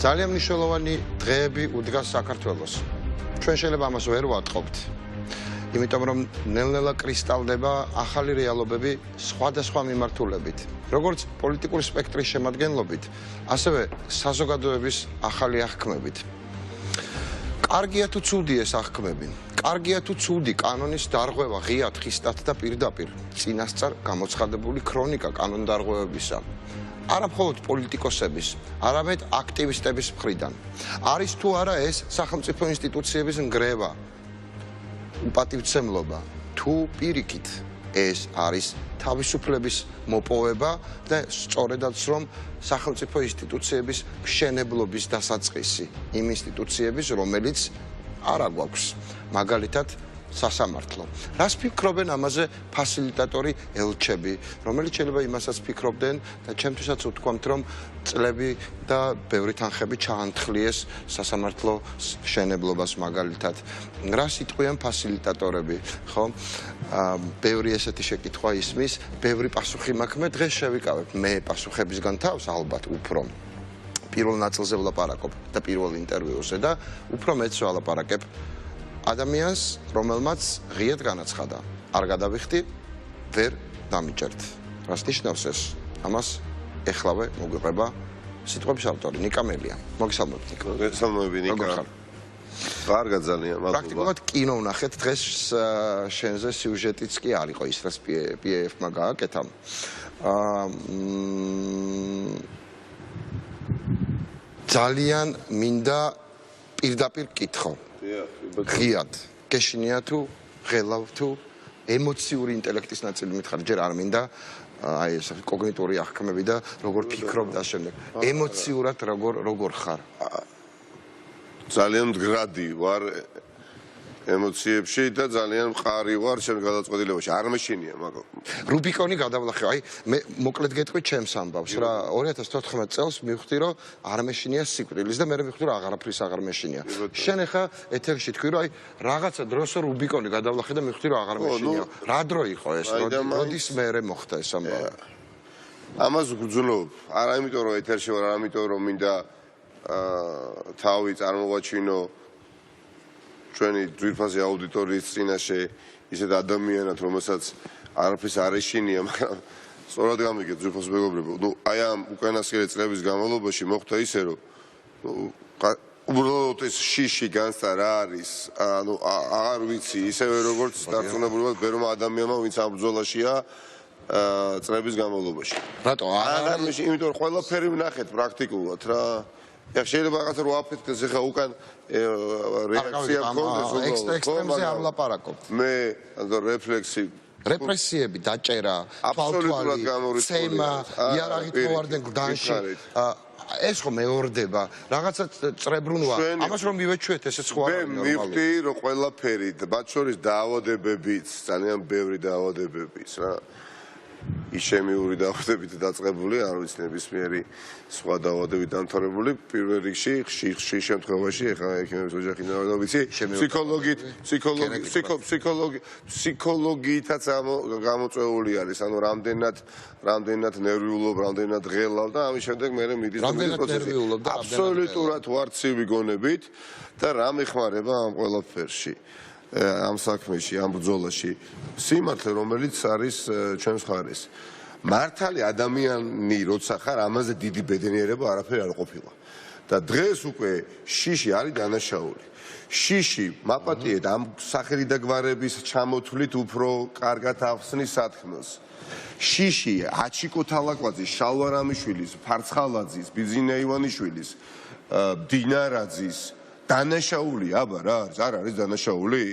ძალიან მნიშვნელოვანი დღეები უდგას საქართველოს. ჩვენ შეიძლება ამას ვერ ვატყობთ. იმიტომ რომ ნელ-ნელა კრისტალდება ახალი რეალობები სხვადასხვა მიმართულებით. როგორც პოლიტიკური სპექტრის შემადგენლობით, ასევე საზოგადოების ახალი აღქმებით. კარგია თუ ცუდია ეს აღქმები. კარგია თუ ცუდი კანონის დარღვევა ღია თხისტად და პირდაპირ წინასწარ გამოცხადებული ქრონიკა კანონდარღვევებისა. არა მხოლოდ პოლიტიკოსების, არამედ აქტივისტების მხრიდან. არის თუ არა ეს სახელმწიფო ინსტიტუციების ნგრევა, უპატივცემლობა, თუ პირიქით ეს არის თავისუფლების მოპოვება და სწორედაც რომ სახელმწიფო ინსტიტუციების მშენებლობის დასაწყისი, იმ ინსტიტუციების, რომელიც არ აგვაქვს, მაგალითად სასამართლო. რას ფიქრობენ ამაზე ფასილიტატორი ელჩები, რომელიც შეიძლება იმასაც ფიქრობდნენ და ჩემთვისაც ვთქვამთ, რომ წლები და ბევრი თანხები ჩაანთхლიეს სასამართლო მშენებლობას მაგალითად. რას იტყვიან ფასილიტატორები, ხო? ბევრი ესეთი შეკითხვა ისმის, ბევრი პასუხი მაქვს, მე დღეს შევიკავებ მე პასუხებისგან თავს ალბათ უფრო. პირველ ნაწილზე ვლაპარაკობ და პირველ ინტერვიუზე და უფრო მეც ვლაპარაკებ ადამიანს, რომელმაც ღიად განაცხადა, არ გადავიხდი, ვერ დამიჭერთ. რას ნიშნავს ეს? ამას ეხლავე მოგვიყვება სიტყვების ავტორი ნიკა მელია. მოგესალმებით ნიკა. მოგესალმებით ნიკა. კარგად ძალიან, მადლობა. პრაქტიკულად კინო ვნახეთ დღეს შენზე სიუჟეტიც კი არ იყო ის, რაც PF-მა გააკეთა. ძალიან მინდა პირდაპირ კითხო. ღიად გეშინია თუ ღელავ თუ ემოციური ინტელექტის ნაწილი მითხარ ჯერ არ მინდა აი ეს კოგნიტური აღქმები და როგორ ფიქრობ და შემდეგ ემოციურად როგორ ხარ ძალიან მდგრადი ვარ ემოციებში და ძალიან მყარი ვარ შენ გადაწყვეტილებაში არ მეშინია მაგალ რუბიკონი გადავლახე აი მე მოკლედ გეტყვი ჩემს ამბავს რა 2014 წელს მივხვდი რომ არ მეშინია სიკვდილის და მე მივხვდი რომ აღარაფრის აღარ მეშინია შენ ახლა ეთერში თქვი რომ აი რაღაცა დროს რუბიკონი გადავლახე და მივხვდი რომ აღარ მეშინია რა დრო იყო ეს როდის მე მოხდა ეს ამბავი ამას გძნობ არა იმიტომ რომ ეთერში ვარ არა იმიტომ რომ მინდა თავი წარმოვაჩინო ჩვენი ძვირფასი აუდიტორიის წინაშე ისეთ ადამიანად, რომელსაც არაფრის არ ეშინია, მაგრამ სწორად გამიგეთ ძვირფას მეგობრებო. ნუ აი ამ უკანასკნელი წლების განმავლობაში მოხდა ისე, რომ უბრალოდ ეს შიში განსა რა არის, ანუ აღარ ვიცი, ისევე როგორც დარწმუნებულად ბევრმა ადამიანმა, ვინც ამ ბრძოლაშია წლების განმავლობაში. რატო? არა, იმიტომ რომ ყველაფერი ვნახეთ პრაქტიკულად რა. შეიძლება რაღაცა რო აფეთქდეს ახლა უკან რეაქცია მქონდეს ექსტრემზე არ ვლაპარაკობ მე ანუ რეფლექსი რეპრესიები დაჭერა თვალთვალი ცემა იარაღით მოვარდნენ გდანში ეს ხო მეორდება რაღაცა წრებრუნვა ამას რომ მივეჩვეთ ესეც ხო არა მე მივხვდი რომ ყველაფერი მათ შორის დაავადებებიც ძალიან ბევრი დაავადებების რა ისემიური დაავადებით დაწყებული, არ ვიცი ნებისმიერი სხვა დაავადებით დამთავრებული, პირველ რიგში ხშირ შემთხვევაში, ეხლა ექიმების ოჯახი და ვიცი, ფსიქოლოგიითაც გამოწვეული არის, ანუ რამდენად ნერვიულობ, რამდენად ღელავ და ამის შემდეგ მე მიდის პროცესი. აბსოლუტურად ვარ ცივი გონებით და რა მეხმარება ამ ყველაფერში. ამ საქმეში, ამ ბრძოლაში სიმართლე რომელიც არის ჩვენს მხარეს. მართალი ადამიანი როცა ხარ, ამაზე დიდი ბედნიერება არაფერი არ ყოფილა. და დღეს უკვე შიში არის დანაშაული. შიში მაპატიეთ ამ სახელი და გვარების ჩამოთვლით უფრო კარგად ახსნის სათქმელს. შიში აჩიკო თალაკვაძის, შალვარამიშვილის, ფარცხალაძის, ბიზინა ივანიშვილის, დინარაძის დანაშაული აბა რა არ არის დანაშაული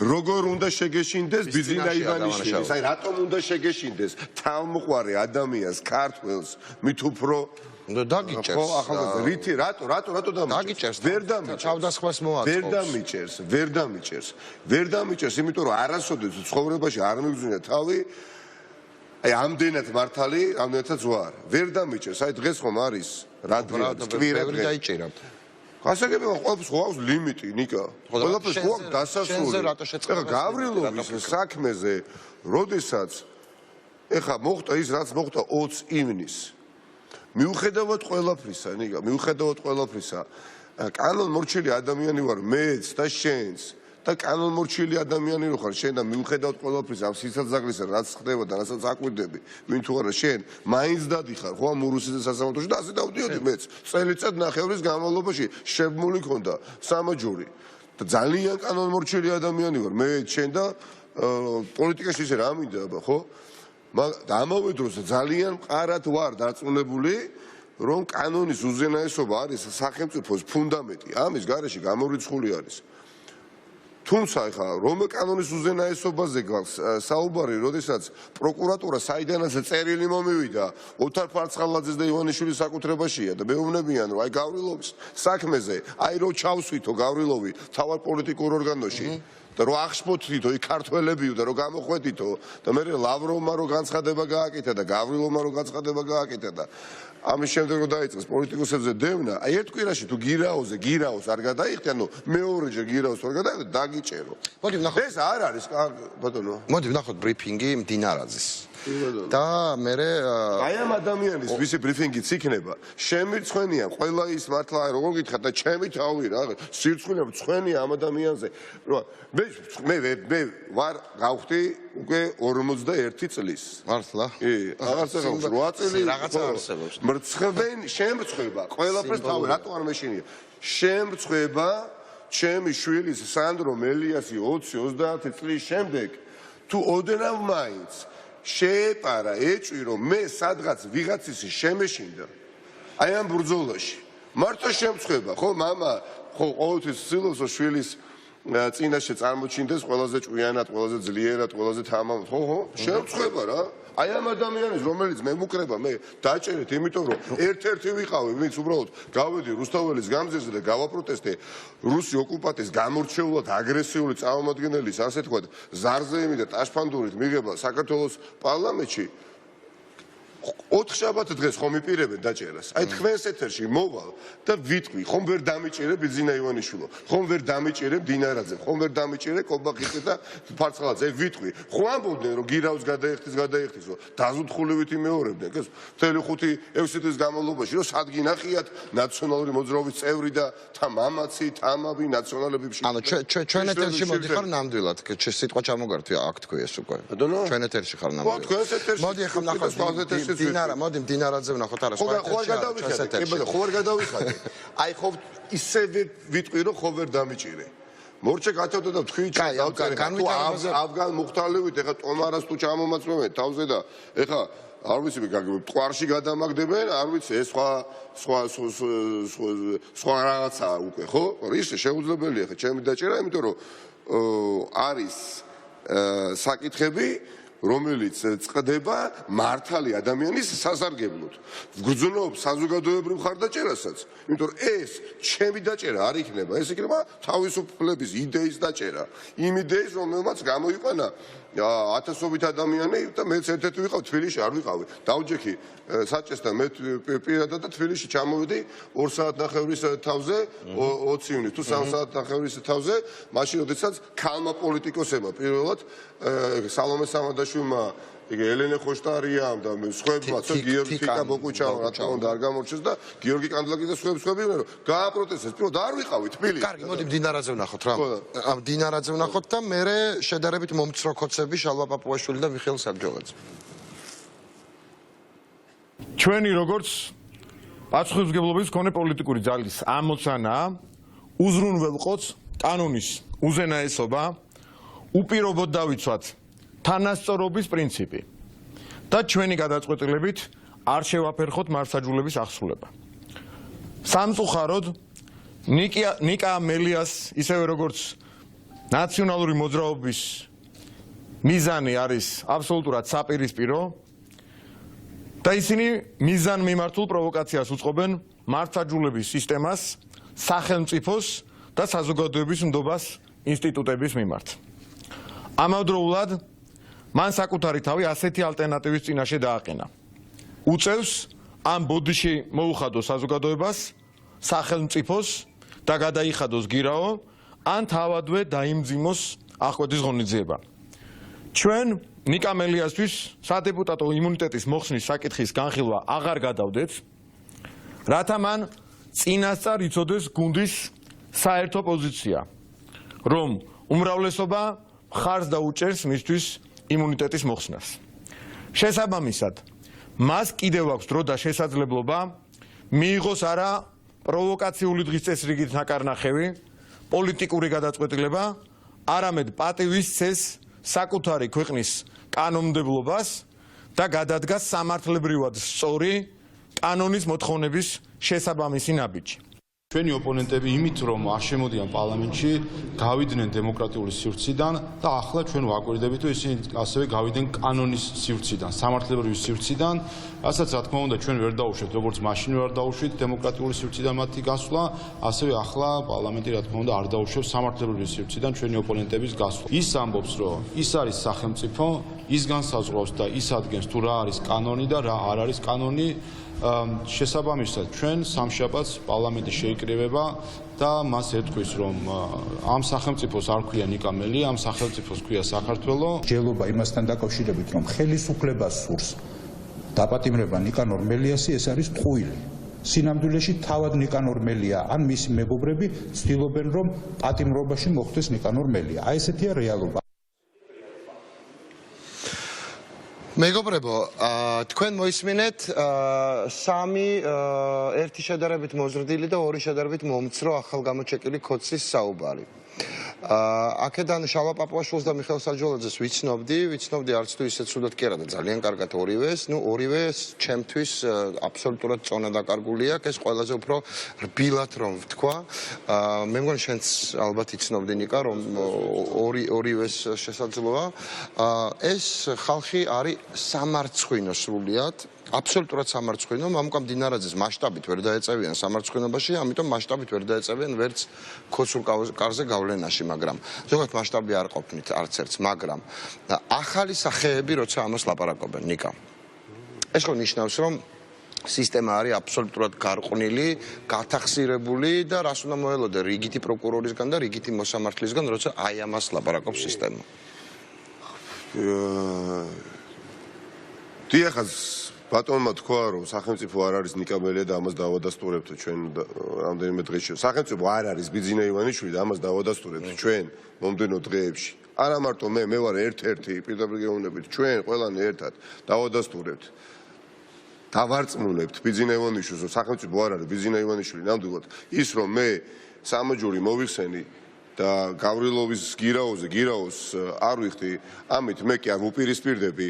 როგორ უნდა შეგეშინდეს ბიზინა ივანიშვილის აი რატომ უნდა შეგეშინდეს თავმოყვარე ადამიანს ქართველს მით უფრო დაგიჭერს ხო ახალგაზრდა რითი რატო დაგიჭერს ვერ დამიჭერს თავდასხმას მოაწყობს ვერ დამიჭერს იმიტომ რომ არასოდეს ცხოვრებაში არ მიგზნია თავი აი ამდენად მართალი ამდენადაც ვარ ვერ დამიჭერს აი დღეს ხომ არის რა დღე ვერ დაიჭერა გასაგებია ყველაფერს ყავს ლიმიტი ნიკა ყველაფერს ყავს დასასრული ეხლა გავრილობის საქმეზე როდესაც ეხლა მოხდა ის რაც მოხდა 20 ივნისს მიუხედავად ყველაფრისა, კანონმორჩილი ადამიანი ვარ მეც და შენც და კანონმორჩილი ადამიანი რო ხარ შენ და მიუხედავად ყველაფრის ამ სიცოცხლისა რაც ხდება და რასაც აკვირდები ვინ თუ არა შენ მაინც დადიხარ ხო ამ რუსეთის სასამართლოში და ასე დავდიოდი მეც წელიწად ნახევრის განმავლობაში შებმული ქონდა სამაჯური და ძალიან კანონმორჩილი ადამიანი ვარ მეც შენ და პოლიტიკაში ისე რა მინდა ხო და ამავე დროს ძალიან მყარად ვარ დარწმუნებული რომ კანონის უზენაესობა არის სახელმწიფოს ფუნდამენტი ამის გარეშე გამორიცხული არის თუმცა ხა რომ კანონის უზენაესობაზე გვაქვს საუბარი, როდესაც პროკურატურა საიდანაც წერილი მომივიდა ოთარ ფარცხალაძეს და ივანიშვილის საკუთრებაშია და მეუბნებიან რომ აი გავრილოვის საქმეზე აი რო ჩავსვითო გავრილოვი თავარ პოლიტიკურ ორგანოში და რო აღშფოთითო იქ ქართველებიო და რო გამოხვედითო და მე ლავროვმა რო განცხადება გააკეთა და გავრილოვმა რო განცხადება გააკეთა და ამის შემდეგ რომ დაიწყეს პოლიტიკოსებზე დევნა, აი ერთ კვირაში თუ გირაოს არ გადაიხდი, ანუ მეორეჯერ გირაოს არ გადაიხდი, დაგიჭერო. მოდი ვნახოთ. ეს არ არის ბატონო. მოდი ვნახოთ ბრიფინგი მდინარაძის. და მე აი ამ ადამიანის ვისი ბრიფინგიც იქნება, შემირცხვენია ყველა ის მართლა როგორ გითხრათ და ჩემი თავი რა, სირცხვენა მცხვენია ამ ადამიანზე. რომ მე ვარ გავხდი უკვე 41 წლის. მართლა? კი, აღარც 8 წელი რაღაცა არსებობს. მრცხვენ შემრცხვება ყველაფერს თავი რატო არ მეშინია შემრცხვება ჩემი შვილის სანდრო მელიასი 20-30 წლის შემდეგ თუ ოდნავ მაინც შეეპარა ეჭვი რომ მე სადღაც ვიღაცის შემეშინდა აი ამ ბრძოლაში მართლა შემრცხვება ხო მამა ხო ყოველთვის ცდილობს შვილის წინაშე წარმოჩინდეს ყველაზე ჭვიანად, ყველაზე ძლიერად, ყველაზე თამამად. ხო, შემრცხვება რა. აი ამ ადამიანის რომელიც მე მუკრება, მე დაჭერეთ, იმიტომ რომ ერთ-ერთი ვიყავი, ვინც უბრალოდ გავედი რუსთაველის გამზირზე და გავაპროტესტე რუსი ოკუპანტის გამორჩეულად აგრესიული წარმომადგენლის, ასე თქვა, ზარზეიმი და ტაშფანდურით მიღება საქართველოს პარლამენტში 4 შაბათ დღეს ხომ იპირებენ დაჭერას. აი თქვენს ეთერში მოვალ და ვიტყვი, ხომ ვერ დამიჭერე ბიძინა ივანიშვილო, ხომ ვერ დამიჭერე დინარაძე, ხომ ვერ დამიჭერე კობახიძე და ფარცხალაძე. ვიტყვი, ხო ამბობდნენ რომ გირაოს გადაიხდისო, დაზუთხულივით იმეორებდნენ, ეს მთელი 5-6 წლის განმავლობაში რომ სადგინახიათ ნაციონალური მოძრაობის წევრი და თამამაცი, თამაბი ნაციონალებებში. ანუ ჩვენ ეთერში მოდიხარ ნამდვილად, სიტყვა ჩამოგართვია აქ თქვი ეს უკვე. ჩვენ ეთერში ხარ ნამდვილად. თქვენს ეთერში. მოდი ახლა ნახოთ მოდი მდინარაძე ვნახოთ არა სხვა ეთერში. ხო არ გადავიხადე. აი ხო ისევე ვიტყვი რომ ხო ვერ დამიჭირე. მორჩე გათევდა და თქვი ავგან მუხტალივით ეხა ტომარას თუ ჩამომაწვევენ თავზე და ეხა არ ვიცი ტყვარში გადამაგდებენ, არ ვიცი ეს სხვა რაღაცაა უკვე, ხო? ის შეუძლებელია ხა ჩემი დაჭერა, იმიტომ რომ არის საკითხები რომელიც წდება მართალი ადამიანის სასარგებლოდ. ვგრძნობ საზოგადოებრივ ხარდაჭერასაც, იმიტომ რომ ეს ჩემი დაჭერა არ იქნება, ეს იქნება თავისუფლების იდეის დაჭერა. იმ იდეის, რომელმაც გამოიყვანა ათასობით ადამიანი და მეც ერთ-ერთი ვიყავ თბილისში, არ ვიყავი. დავჯექი საჭესთან მე პირადად და თბილისში ჩამოვედი 2 საათნახევრის თავზე 20 ივნისს თუ 3 საათნახევრის თავზე, მაშინ როდესაც ქალმა პოლიტიკოსებმა პირველად სალომე სამადაშვილმა იგი ელენე ხოშტარიამ და სხვებმა გიორგი კაბოკუჩამ რა თქმა უნდა არ გამორჩეს და გიორგი კანდლაკი და სხვები რომ გააპროტესტეს პირველად არ ვიყავი თბილისში. კარგი, მოდი მდინარაძე ვნახოთ რა. მდინარაძე ვნახოთ და მე შედარებით მომცრო ქოცები შალვა პაპუაშვილი და მიხეილ საბჯოლაძე. ჩვენი როგორც პასუხისმგებლობის მქონე პოლიტიკური ძალის ამოცანაა უზრუნველყოთ კანონის უზენაესობა, უპირობოდ დავიცვათ თანასწორობის პრინციპი და ჩვენი გადაწყვეტილებით არ შევაფერხოთ მართლმსაჯულების აღსრულება. სამწუხაროდ ნიკა მელიას ისევე როგორც ნაციონალური მოძრაობის მიზანი არის აბსოლუტურად საპირისპირო და ისინი მიზანმიმართულ პროვოკაციას უწყობენ მართლმსაჯულების სისტემას, სახელმწიფოს და საზოგადოების ნდობას ინსტიტუტების მიმართ. ამავდროულად მან საკუთარი თავი ასეთი ალტერნატივის წინაშე დააყენა. უწევს ამ ბოდიში მოუხადოს საზოგადოებას, სახელმწიფოს და გადაიხადოს გირაო, ან თავადვე დაიმძიმოს აღკვეთის ღონისძიება. ჩვენ ნიკა მელიასთვის სადეპუტატო იმუნიტეტის მოხსნის საკითხის განხილვა აღარ გადავდეთ, რათა მან წინასწარ იცოდეს გუნდის საერთო პოზიცია, რომ უმრავლესობა მხარს დაუჭერს მისთვის იმუნიტეტის მოხსნას. შესაბამისად, მას კიდევ აქვს დრო და შესაძლებლობა მიიღოს არა პროვოკაციული დღის წესრიგით ნაკარნახევი, პოლიტიკური გადაწყვეტილება, არამედ პატივის წესს საკუთარი ქვეყნის კანონმდებლობას და გადადგას სამართლებრივად სწორი კანონის მოთხოვნების შესაბამისი ნაბიჯი. ჩვენი ოპონენტები იმით რომ არ შემოდიან პარლამენტში, გავიდნენ დემოკრატიული სივრციდან და ახლა ჩვენ ვაკვირდებით რომ ისინი ასევე გავიდნენ კანონის სივრციდან, სამართლებრივი სივრციდან, რასაც რა თქმა უნდა ჩვენ ვერ დაუშვით, როგორც მაშინ ვერ დაუშვით დემოკრატიული სივრციდან მათი გასვლა, ასევე ახლა პარლამენტი რა თქმა უნდა არ დაუშვებს სამართლებრივი სივრციდან ჩვენი ოპონენტების გასვლა. ის ამბობს რომ ის არის სახელმწიფო, ის განსაზღვრავს და ის ადგენს თუ რა არის კანონი და რა არ არის კანონი. შესაბამისად ჩვენ სამშაბათს პარლამენტი შეიკრიბება და მას ეთქვის რომ ამ სახელმწიფოს არ ქვია ნიკამელი, ამ სახელმწიფოს ქვია საქართველო. ჯელობა იმასთან დაკავშირებით რომ ხელისუფლებას სურს დაპატიმრება ნიკანორ მელიასი, ეს არის ტყუილი. სინამდვილეში თავად ნიკანორ მელია ან მისი მეგობრები ცდილობენ რომ პატიმრობაში მოხვდეს ნიკანორ მელია. აი ესეთია რეალობა. მეგობრებო, თქვენ მოისმინეთ სამი ერთი შედარებით მოზრდილი და ორი შედარებით მომცრო ახალგამოჩეკილი ქოცის საუბარი. აქედან შალვა პაპუაშვილს და მიხეილ საჯვალაძეს ვიცნობდი არც თუ ისეთ ცუდად კი არა და ძალიან კარგად ორივეს, ორივე ჩემთვის აბსოლუტურად წონა დაკარგულია, ეს ყველაზე უფრო რბილად რომ ვთქვა. მე მგონი შენც ალბათ იცნობდი ნიკა რომ ორივეს შესაძლოა. ეს ხალხი არის სამარცხვინო სრულიად. აბსოლუტურად სამარცხვინო, მამუკა მდინარაძეს მასშტაბით ვერ დაეწევიან სამარცხვინობაში, ამიტომ მასშტაბით ვერ დაეწევიან ვერც ქოცურ კარზე გავლენაში, მაგრამ ზოგადად მასშტაბი არ ყოფნით არც ერთს, მაგრამ ახალი სახეები როცა ამას ლაპარაკობენ, ნიკა. ეს ხო ნიშნავს, რომ სისტემა არის აბსოლუტურად გარყვნილი, გათახსირებული და რას უნდა მოელოდე რიგითი პროკურორისგან და რიგითი მოსამართლისგან, როცა აი ამას ლაპარაკობს სისტემა. დიახაც ბატონმა თქვა რომ სახელმწიფო არ არის ნიკამელია და ამას დავადასტურებთ ჩვენ რამდენიმე დღეში. სახელმწიფო არ არის ბიძინა ივანიშვილი და ამას დავადასტურებთ ჩვენ მომდენო დღეებში. არა მარტო მე ვარ ერთ-ერთი პირდაპირ გეუბნებით ჩვენ ყველანი ერთად დავადასტურებთ. დავარწმუნებთ ბიძინა ივანიშვილს რომ სახელმწიფო არ არის ბიძინა ივანიშვილი ნამდვილად ის რომ მე სამოჯური მოვიხსენი და გავრილოვის გირაოს არ ვიხდი, ამით მე კი არ ვუპირისპირდები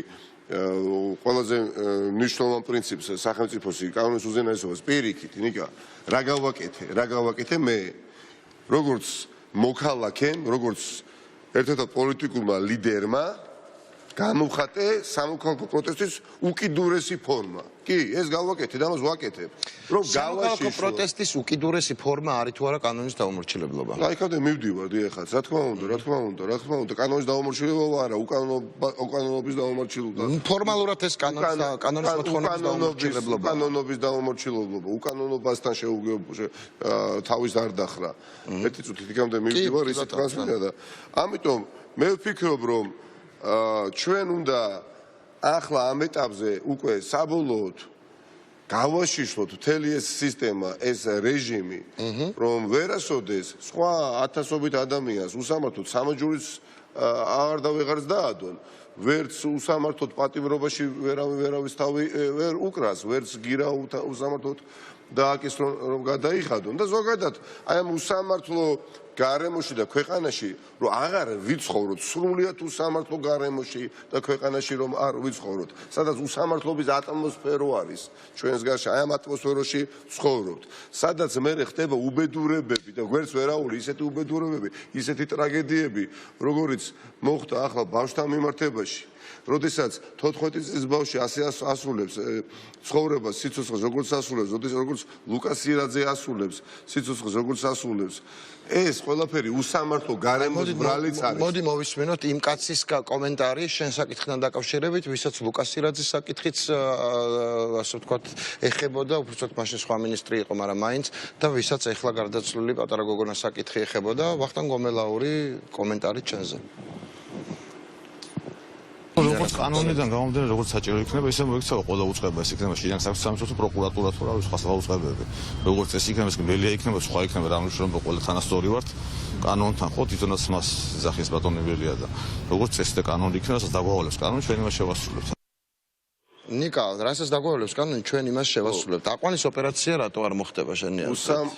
ყველაზე მნიშვნელოვან პრინციპს სახელმწიფოსი კანონის უზენაესობას პირიქით, ნიკა, რა გავაკეთე მე, როგორც მოქალაქემ, როგორც ერთ-ერთ პოლიტიკურმა ლიდერმა გამოვხატე სამოქალაქო პროტესტის უკიდურესი ფორმა. კი, ეს გავაკეთე და ამას ვაკეთებ. რომ სამოქალაქო პროტესტის უკიდურესი ფორმა არის თუ არა კანონის დაუმორჩილებლობა? აი, ხავდე მივდივარ დიახაც, რა თქმა უნდა, კანონის დაუმორჩილებლობა არა, უკანონობის დაუმორჩილებლობა. ფორმალურად ეს კანონის მოთხოვნების დაუმორჩილებლობა. კანონობის დაუმორჩილებლობა, უკანონობასთან თავის არ დახრა. ერთი წუთით იქამდე მივდივარ ისე ტრანსფერდა და ამიტომ მე ვფიქრობ რომ ჩვენ უნდა ახლა ამ ეტაპზე უკვე საბოლოოდ გავაშიშვლოთ მთელი ეს სისტემა, ეს რეჟიმი, რომ ვერასოდეს სხვა ათასობით ადამიანს უსამართლოდ სამოჯურის აღარ დავეღარს დაადონ, ვერც უსამართლოდ პატიმრობაში ვერავის თავი ვერ უკრას, ვერც გირა უსამართლოდ დააკის რომ გადაიხადონ და ზოგადად აი ამ უსამართლო გარემოში და ქვეყანაში რომ აღარ ვიცხოვროთ სრულიად უსამართლო გარემოში და ქვეყანაში რომ არ ვიცხოვროთ, სადაც უსამართლობის ატმოსფერო არის ჩვენს გარშე, აი ამ ატმოსფეროში ვცხოვრობთ, სადაც მე ხდება უბედურებები და გვერდს ვერაული ისეთი უბედურებები, ისეთი ტრაგედიები, როგორიც მოხდა ახლა ბავშვთა მიმართებაში. როდესაც 14 წლის ბავშვი ასე ასრულებს ცხოვრებას სიცოცხლეს, როგორც ასრულებს, როგორც ლუკას სირაძე ასრულებს სიცოცხლეს, როგორც ასრულებს, ეს ყველაფერი უსამართლო გარემოს ბრალიც არის. მოდი მოვისმინოთ იმ კაცის კომენტარი შენ საკითხთან დაკავშირებით, ვისაც ლუკას სირაძის საკითხიც ასე ვთქვათ ეხებოდა, უბრალოდ მაშინ სხვა მინისტრი იყო, მაგრამ მაინც და ვისაც ეხლა გარდაცვლილი პატარა გოგონას საკითხი ეხებოდა, ვახტანგ გომელაური კომენტარი ჩენზე. როგორც კანონიდან გამომდინარე, როგორც საჭირო იქნება, ისე მოიქცევა ყველა უწყება, ეს იქნება შინაგან საქმეთა პროკურატურა თუ რა ვიცი სხვა უწყებები. როგორც ეს იქნება, ეს მელია იქნება, სხვა იქნება, რა მნიშვნელობა ყველა თანასწორი ვართ კანონთან, ხო, თვითონაც მას ზახის ბატონი ველია და როგორც ეს და კანონი იქნება, რასაც დაგვავალებს კანონი, ჩვენ იმას შევასრულებთ. ნიკა, რასაც დაგვავალებს კანონი, ჩვენ იმას შევასრულებთ. აყვანის ოპერაცია რატო არ მოხდება შენი აზრით? უსამ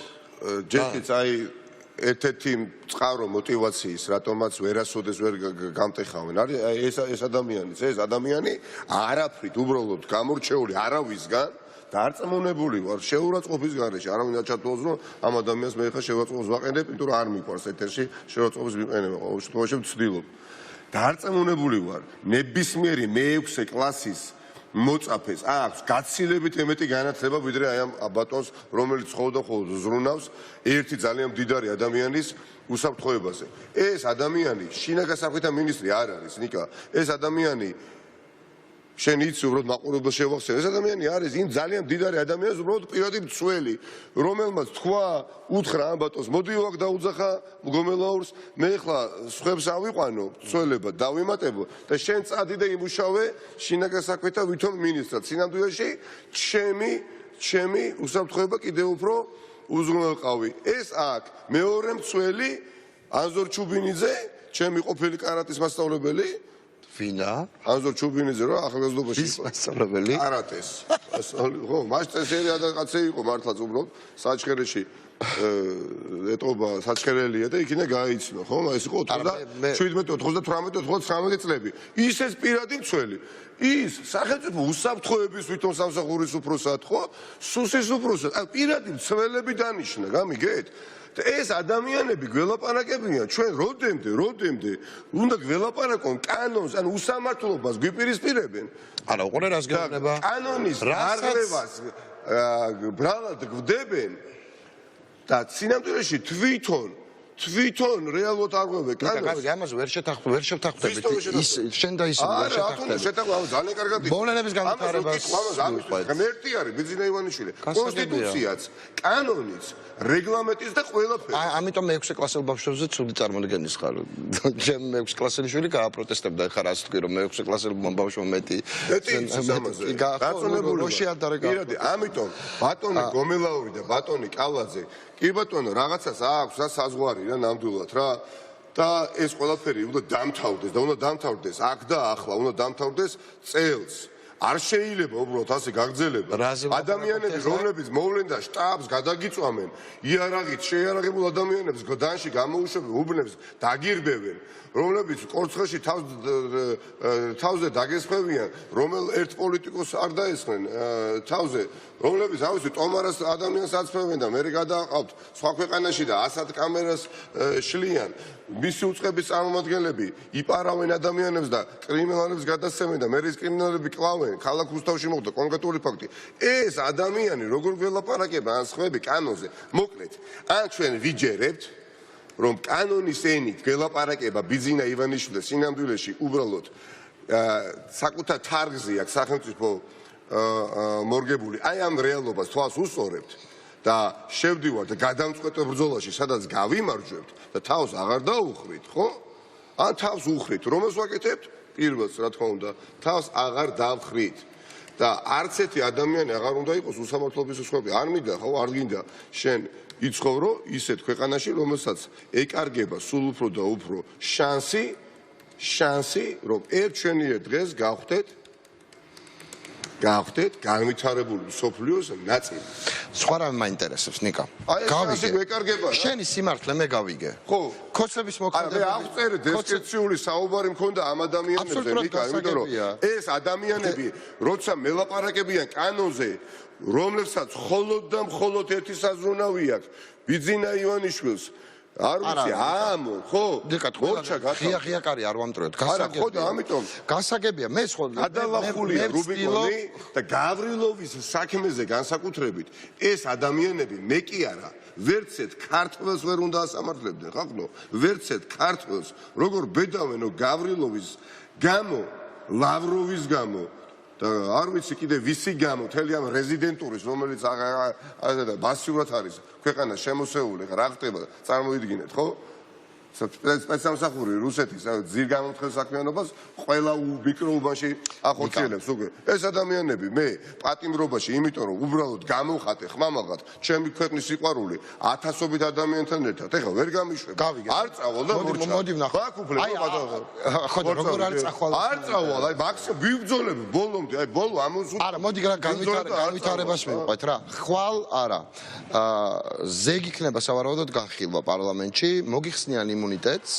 ჯერჯერობით აი ერთ-ერთი წყარო мотиваციის, რატომაც ვერასოდეს ვერ გამტეხავენ. არის ეს ადამიანი არაფრით უბრალოდ გამორჩეული არავისგან დარწმუნებული ვარ შეურაცხყოფის გარეშე. არავინ არ ჩათვალოს რომ ამ ადამიანს მე ხა შეურაცხყოფს ვაყენებ, იმიტომ რომ არ მიყვარს ეთერში შეურაცხყოფის მიყენება. ყოველ შემთხვევაში ვცდილობ. დარწმუნებული ვარ, ნებისმიერი მე-6 კლასის მოწაფეს აქვს გაცილებით ემეტი განათლება ვიდრე აი ამ ბატონს, რომელიც ხოლმე ზრუნავს ერთი ძალიან მდიდარი ადამიანის უსაფრთხოებაზე. ეს ადამიანი შინაგან საქმეთა მინისტრი არ არის, ნიკა. ეს ადამიანი შენ იცი უბრალოდ მაყურებელს შევახსენე. ეს ადამიანი არის იმ ძალიან მდიდარი ადამიანის უბრალოდ პირადი მცველი, რომელმაც თქვა, უთხრა ამ ბატონს, მოდი ვაკ დაუძახა მგომელაურს, მე ხლა სხვებს ავიყვანო, მცველება დავიმატებო და შენ წადი და იმუშავე შინაგან საქმეთა ვითომ მინისტრად. სინამდვილეში ჩემი უსაფრთხოება კიდევ უფრო უზრუნველყავი. ეს აქ მეორე მცველი ანზორ ჩუბინიძე, ჩემი ყოფილი კარატის მასწავლებელი ვინა? ანზორ ჩუბინიძე რა ახალგაზრდობაში ის მასწავლებელი? კარატეს. ხო, მასწავლებელი რაღაცე იყო მართლაც უბრალოდ საჩხერეში ეტყობა საჩხერელია და იქიდან გაიცნო, ხო? ეს იყო 17, 98, 99 წლები. ის ეს პირადი მცველი. ის სახელმწიფო უსაფრთხოების ვითომ სამსახურის უფროსად, ხო? სუსის უფროსად. აი პირადი მცველები დანიშნა, გამიგეთ? და ეს ადამიანები გველაპარაკებიან ჩვენ როდემდე უნდა გველაპარაკონ კანონს ან უსამართლობას გვიპირისპირებენ. არა, უყურე რას გეუბნება? კანონის არღვევას ბრალად გვდებენ და სინამდვილეში თვითონ რეალურად არღვევენ კანონს. გავიგე, ამაზე ვერ შეთანხმდებით. ის შენ და ისინი ვერ შეთანხმდებით. შეთანხმება ძალიან კარგად ის. მოვლენების განვითარებას ღმერთი არის ბიძინა ივანიშვილი. კონსტიტუციაც, კანონიც, რეგლამენტიც და ყველაფერი. ამიტომ მე-6 კლასელ ბავშვებზე ცუდი წარმოდგენის ხარ. ჩემ მე-6 კლასელი შვილი გააპროტესტებდა, ხარ ასე თქვი რომ მე-6 კლასელ ბავშვმა მეტი გაწონებული პირადი, ამიტომ ბატონი გომელაური და ბატონი კალაძე, კი ბატონო, რაღაცას აქვს რა საზღვარი რა ნამდვილად რა და ეს ყველაფერი უნდა დამთავრდეს აქ და ახლა უნდა დამთავრდეს წელს. არ შეიძლება უბრალოდ ასე გაგრძელება. ადამიანები, რომლებიც მოვლენ და შტაბს გადაგიწვამენ, იარაღით შეიარაღებულ ადამიანებს გდანში გამოუშვებენ, უბნებს დაგირბევენ, რომლებიც კორცხელში თავზე დაგესხმევიან, ერთ პოლიტიკოს არ დაესხნენ თავზე, რომლებიც ავიცი ტომარას ადამიანს აწმევენ და მე გადააყავთ სხვა ქვეყანაში და ასად კამერას შლიან. მისი უწყების წარმომადგენლები იპარავენ ადამიანებს და კრიმინალებს გადასცემენ და მე ის კრიმინალები კლავენ. ქალაქ რუსთავში მოხდა კონკრეტული ფაქტი. ეს ადამიანი როგორ გველაპარაკება ან სხვები კანონზე. მოკლედ, ან ჩვენ ვიჯერებთ, რომ კანონის ენით გველაპარაკება ბიძინა ივანიშვილი სინამდვილეში უბრალოდ საკუთარ თარგზი აქვს სახელმწიფო მორგებული. აი ამ რეალობას თვალს უსწორებთ და შევდივართ გადამწყვეტ ბრძოლაში, სადაც გავიმარჯვებთ და თავს აღარ დაუხრით, ხო? ან თავს უხრით, რომელს ვაკეთებთ? პირველს რა თქმა უნდა თავს აღარ დავხრით და არც ერთი ადამიანი აღარ უნდა იყოს უსამართლობის უსხები. არ მინდა ხო არ გინდა შენ იცხოვრო ისეთ ქვეყანაში რომელსაც ეკარგება სულ უფრო და უფრო შანსი რომ ერთ ჩვენიერ დღეს გავხდეთ განვითარებული მსოფლიოს ნაწილი. სხვა რამე მაინტერესებს, ნიკა. გავიგე. შენი სიმართლე მე გავიგე. ხო. ქოცების მე მოქმედება. აღწერე დესკრეციული საუბარი მქონდა ამ ადამიანებზე, ნიკა, იმიტომ რომ ეს ადამიანები, როცა მელაპარაკებიან კანონზე, რომლებსაც მხოლოდ და მხოლოდ ერთი საზრუნავი აქვს, ბიძინა ივანიშვილს არ ვიცი, ხო? ღია კარი არ ვამტრევთ. ხო და ამიტომ გასაგებია, მე ხო გადალახულია რუბიკონი და გავრილოვის საქმეზე განსაკუთრებით ეს ადამიანები მე კი არა ვერცეთ ქართველს ვერ უნდა ასამართლებდნენ, ხახნო, ვერცეთ ქართველს როგორ ბედავენო გავრილოვის გამო, ლავროვის გამო და არ ვიცი კიდე ვისი გამო, მთელი ამ რეზიდენტურის, რომელიც მასიურად არის ქვეყანა შემოსეული, რა ხდება, წარმოიდგინეთ, ხო? სპეცსამსახური რუსეთის ძირგამომთხელ საქმიანობას ყველა მიკროუბანში ახორციელებს უკვე. ეს ადამიანები მე პატიმრობაში, იმიტომ რომ უბრალოდ გამოვხატე ხმამაღად ჩემი ქვეყნის სიყვარული ათასობით ადამიანთან ერთად. ეხლა ვერ გამიშვებ. არ წავალ და მოდი ვნახო. ხო და როგორ არ წახვალ? არ წავალ, აი მაქსიმუმ ვიბრძოლები ბოლომდე, აი ბოლო ამოსულ. არა, მოდი განვითარებას მივყვეთ რა. ხვალ არა. ზეგი იქნება სავარაუდოდ განხილვა პარლამენტში, მოგიხსნიან იმუნიტეტს.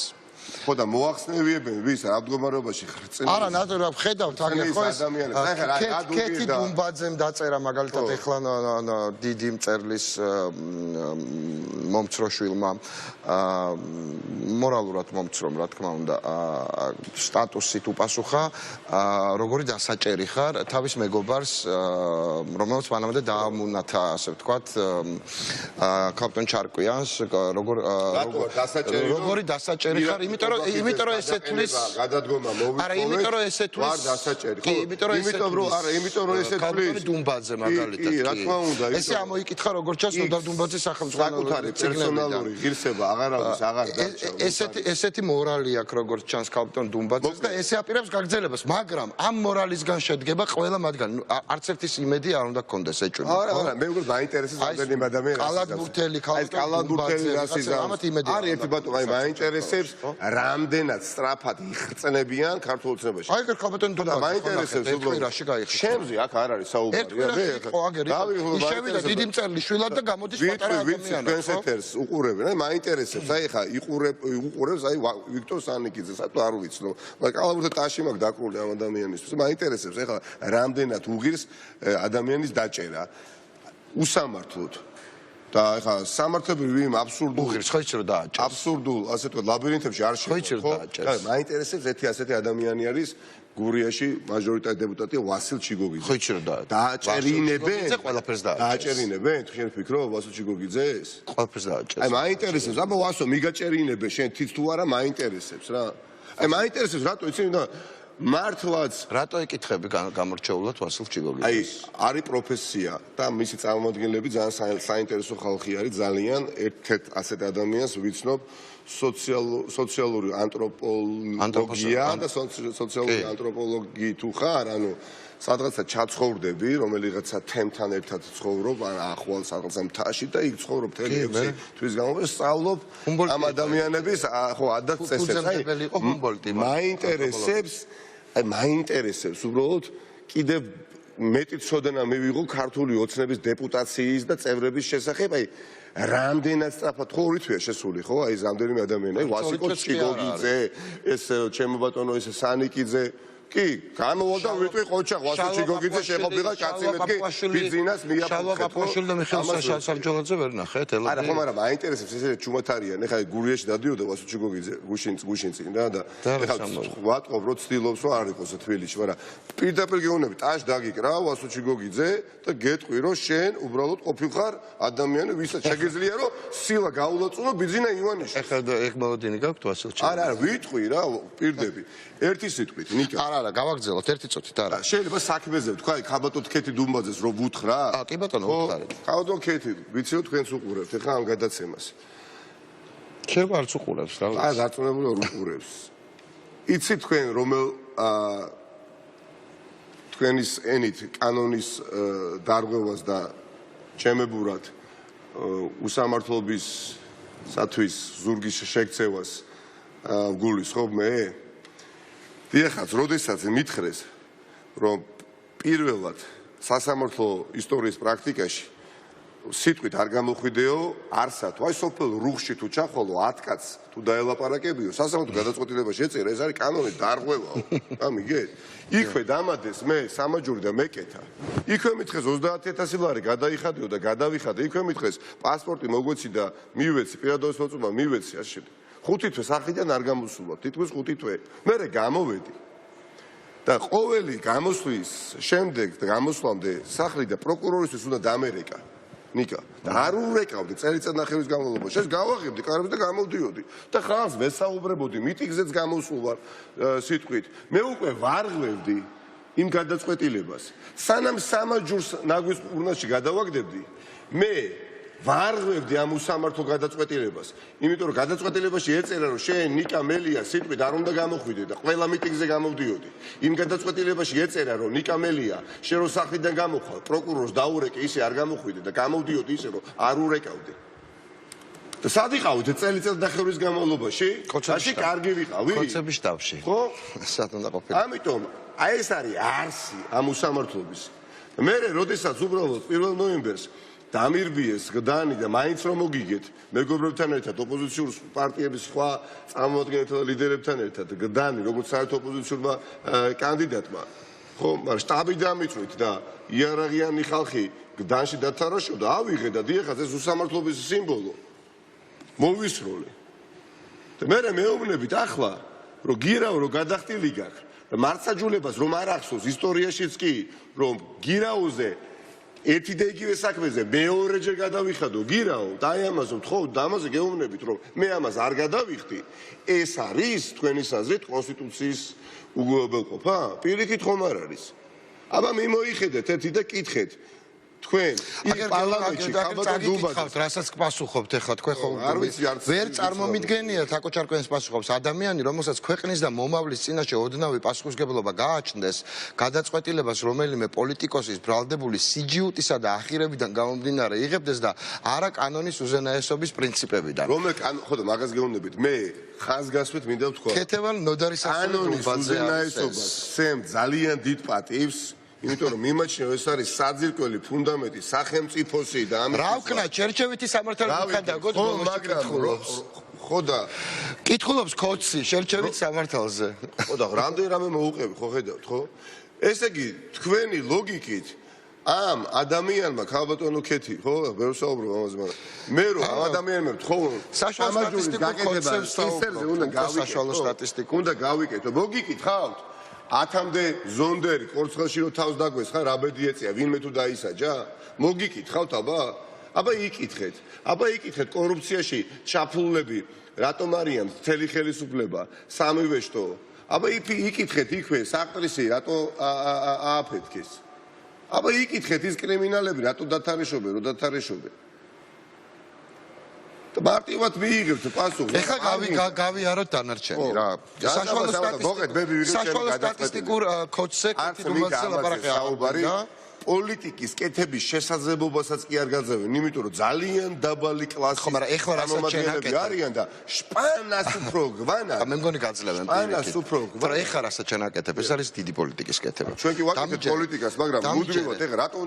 ხო და მოახსნევიებენ ვის რა მდგომარეობაში ხრწენ. არა, ნატურა ხედავთ აგერ ხო ეს კეთი დუმბაძემ დაწერა მაგალითად ეხლა დიდი მწერლის მომცროშვილმა მორალურად მომცრომ რა თქმა უნდა სტატუსით უპასუხა როგორი დასაჭერი ხარ თავის მეგობარს რომელსაც მანამდე დაამუნათა ასე ვთქვათ კაპიტან ჩარკვიანს როგორი დასაჭერი ხარ იმიტომ რომ ესე თulis გადადგომა მოვიწოვეთ. არა, იმიტომ რომ ესე თulis ვარ დასაჭერი. კი, იმიტომ რომ ესე თulis დუმბაძე მაგალითად. კი, რა თქმა უნდა, ესე ამოიკითხა როგორ ჩანს ნოდარ დუმბაძის საკუთარი პერსონალური ღირსება აღარ არის, აღარ დარჩა. ესეთი მორალი აქვს როგორ ჩანს კაპიტან დუმბაძეს და ესე აპირებს გაგრძელებას, მაგრამ ამ მორალისგან შედგება ყველა მათგანი. არც ერთის იმედი არ უნდა გქონდეს ეჭვი. არა, მე უკვე მაინტერესებს რამდენიმე ადამიანს. კალათბურთელი კალათბურთელი რასის არის ერთი ბატონი, აი მაინტერესებს რამდენად სწრაფად იხრწნებიან ქართულ ოცნებაში. აი ეგ კაპიტან დუმბაძე მაინტერესებს უბრალოდ. ჩემზე აქ არ არის საუბარი. შევიდა დიდი მწერლის შვილად და გამოდის პატარა ადამიანი. ვინც ეთერს უყურებენ, აი მაინტერესებს. აი ხა უყურებს აი ვიქტორ სანიკიძე, საერთოდ არ ვიცნო. მაგრამ კალათბურთე ტაში მაქვს დაკრული ამ ადამიანისთვის. მაინტერესებს ახლა რამდენად უღირს ადამიანის დაჭერა უსამართლოდ. და ეხა სამართლებრივი იმ აბსურდულ უღირს ხო იცი რომ დააჭერს. აბსურდულ ასე ვთქვათ ლაბირინთებში არ ხო იცი რომ დააჭერს. მაინტერესებს ერთი ასეთი ადამიანი არის გურიაში მაჟორიტარი დეპუტატია ვასილ ჩიგოგიძე. ხო იცი რომ დააჭერინებენ. ყველაფერს დააჭერს. დააჭერინებენ, თუ შენ ფიქრობ ვასილ ჩიგოგიძეს? ყველაფერს დააჭერს. აი მაინტერესებს, აბა ვასო მიგაჭერინებენ შენ თიც თუ არა მაინტერესებს რა. აი მაინტერესებს რატო იცი და მართლაც რატო ეკითხები გამორჩეულად ვასილ ჩიგოგიძეს? აი არის პროფესია და მისი წარმომადგენლები ძალიან საინტერესო ხალხი არის ძალიან ერთ-ერთ ასეთ ადამიანს ვიცნობ სოციალური ანთროპოლოგია და სოციალური ანთროპოლოგი თუ ხარ ანუ სადღაცა ჩაცხოვრდები რომელიღაცა თემთან ერთად ცხოვრობ ან ახვალ სადღაცა მთაში და იქ ცხოვრობ მთელი 6 თვის განმავლობაში სწავლობ ამ ადამიანების ხო ადაპტაციას აი მაინტერესებს უბრალოდ კიდევ მეტი ცოდნა მივიღო ქართული ოცნების დეპუტაციის და წევრების შესახებ აი რამდენად სწრაფად ხო რითვია შესული ხო აი ეს რამდენიმე ადამიანი აი ვასიკო ჩიგოგიძე ეს ჩემო ბატონო ეს სანიკიძე კი გამოვალ და ვიტყვი ყოჩა ვასილ ჩიგოგიძე შეყოფილა კაცინეთკი ბიზნეს შალვა-პაპუაშვილი და მიხეილ საბჯოლაძე ვერ ნახეთ ელოდი არა ხო მაგრამ მაინტერესებს ესე ჩუმათარიან ეხლა გურიაში დადიოდა ვასილ ჩიგოგიძე გუშინწინ და ეხლა ვატყობ რომ ცდილობს რომ არ იყოს თბილისში მაგრამ პირდაპირ გეუბნები ტაშ დაგიკრა ვასილ ჩიგოგიძე და გეტყვი რომ შენ უბრალოდ ყოფილხარ ადამიანი ვისაც შეგიძლია რომ სილა გაულოცუნო ბიზნა ივანიშვილს ეხლა ეგ მოლოდინი გაქვთ ვასილ ჩიგოგიძე არა ვიტყვი რა პირდები ერთი სიტყვით ნიკა არა გავაგრძელოთ ერთი წუთით არა შეიძლება საქმეზე ვთქვა ქაბატო თქეთი დუმბაძეს რო ვუთხრა კი ბატონო ვუთხარით ქაბატო თქეთი ვიცი რომ თქვენს უყურებთ ეხლა ამ გადაცემას შეიძლება არც უყურებს რა აი დარწმუნებული რომ უყურებს იცი თქვენ რომელ თქვენის ენით კანონის დარღვევას და ჩემებურად უსამართლობის სათვის ზურგის შეგწევას გულის ხო მე ეხაც როდესაც მითხრეს რომ პირველად სასამართლო ისტორიის პრაქტიკაში სიტყვით არ გამოხვიდეო არსა თუ აი სოფელ რუხში თუ ჩახვალო 10 კაცს თუ დაელაპარაკებიო სასამართლო გადაწყვეტილება შეწერა ეს არის კანონი დარღვევაო გამიგეთ იქვე დამადეს მე სამაჯური და მეკეთა იქვე მითხეს 30000 ლარი გადაიხადიო და გადავიხადე იქვე მითხეს პასპორტი მოგვეცი და მივეცი პირადობის მოწმობა მივეცი ასე შემდეგ 5 თვე სახლიდან არ გამოსულა თითქმის 5 თვე მე გამოვედი და ყოველი გამოსვლის შემდეგ და გამოსვლამდე სახლი და პროკურორისთვის უნდა დამერეკა ნიკა და არ ურეკავდი წელიწადნახევრის განმავლობაში ეს გავაღებდი კარებს და გამოვდიოდი და ხალხს ვესაუბრებოდი მიტინგზეც გამოსულვარ სიტყვით მე უკვე ვარღვევდი იმ გადაწყვეტილებას სანამ სამაჯურს ნაგვის ურნაში გადავაგდებდი მე ვარღვევდი ამ უსამართლო გადაწყვეტილებას. იმიტომ რომ გადაწყვეტილებაში ეწერა რომ შენ ნიკა მელია სიტყვით არ უნდა გამოხვიდე და ყველა მიტინგზე გამოვდიოდი. იმ გადაწყვეტილებაში ეწერა რომ ნიკა მელია შენ რო სახლიდან გამოხვალ, პროკურორს დაურეკე ისე არ გამოხვიდე და გამოვდიოდი ისე რომ არ ურეკავდი. და სად იყავით წელიწად ნახევრის განმავლობაში? კოცებში კარგი ვიყავი? კოცების თავში. ხო? სად უნდა ყოფილი? ამიტომ აი ეს არის არსი ამ უსამართლობის. მე როდესაც უბრალოდ 1 ნოემბერს დამირბიეს გდანი და მაინც რომ მოგიგეთ მეგობრებთან ერთად ოპოზიციურ პარტიების სხვა წარმომადგენელთა და ლიდერებთან ერთად გდანი როგორც საერთო ოპოზიციურმა კანდიდატმა ხო მაგრამ შტაბი დამიწვით და იარაღიანი ხალხი გდანში დათარაშობდა ავიღე და დიახაც ეს უსამართლობის სიმბოლო მოვისროლე და მე მეუბნებით ახლა რომ გირაო რომ გადახტილი გაქვს და მართსაჯულებას რომ არ ახსოვს ისტორიაშიც კი რომ გირაოზე ერთი და იგივე საქმეზე მეორეჯერ გადავიხადო გირაო და აი ამას ვთხოვ და ამაზე გეუბნებით რომ მე ამას არ გადავიხდი ეს არის თქვენი საზრით კონსტიტუციის უგულებელყოფა? პირიქით ხომ არ არის? აბა მიმოიხედეთ ერთი და კითხეთ თქვენ პარლამენტში ხალხთან დუბადეთ რასაც პასუხობთ ახლა თქვენ ხო ვერ წარმომიდგენიათ აკო ჩარკვენის პასუხობს ადამიანი რომელსაც ქვეყნის და მომავლის წინაშე ოდნავი პასუხისმგებლობა გააჩნდეს გადაწყვეტილებას რომელიმე პოლიტიკოსის ბრალდებული სიჯიუტისა და ახირებიდან გამომდინარე იღებდეს და არა კანონის უზენაესობის პრინციპებიდან ხო და მაგას გეუბნებით მე ხაზგასმით მინდა ვთქვა ქეთევან ნოდარის კანონის უზენაესობას სემ ძალიან დიდ პატივს იმიტომ რომ მიმაჩნია ეს არის საძირკველი ფუნდამენტი სახელმწიფოსი და ამის რა ვქნა ჩერჩევითი სამართალი მიხანდაგოთ მაგრამ ხო და კითხულობს კოცი შერჩევით სამართალზე ხო და რამდენი რამე მოუყევი ხო ხედავთ ხო ესე იგი თქვენი ლოგიკით ამ ადამიანმა ქალბატონო ქეთი ხო ვერ ვსაუბრობ ამაზე მაგრამ მე რომ ამ ადამიანმა თქო საშუალო სტატისტიკურ უნდა გავიკეთო მოგიკითხავთ 10-მდე ზონდერი კორცხელში რო თავს დაგვეს ხა რა ბედი ეწია ვინმე თუ დაისაჯა მოგიკითხავთ აბა იკითხეთ კორუფციაში ჩაფულები რატომ არიან მთელი ხელისუფლება სამივეშტო აბა იკითხეთ იქვე საყდრისი რატო ააფეთქეს აბა იკითხეთ ის კრიმინალები რატო დათარეშობენ და მარტივად მიიღებთ პასუხს. ეხლა გავიაროთ დანარჩენი რა. საშუალო სტატისტიკურ კოდზე კეთილობაზე ლაპარაკი საუბარი პოლიტიკის კეთების შესაძლებლობასაც კი არ გაძევენ, იმიტომ რომ ძალიან დაბალი კლასის წარმომადგენლები არიან და შპანას უფრო გვანან. მე მგონი გაძლევენ პოლიტიკას. მაგრამ ეხლა რასაც ჩანაკეთებ, ეს არის დიდი პოლიტიკის კეთება. ჩვენ კი ვაკეთებთ პოლიტიკას, მაგრამ მუდმივად ეხლა რატო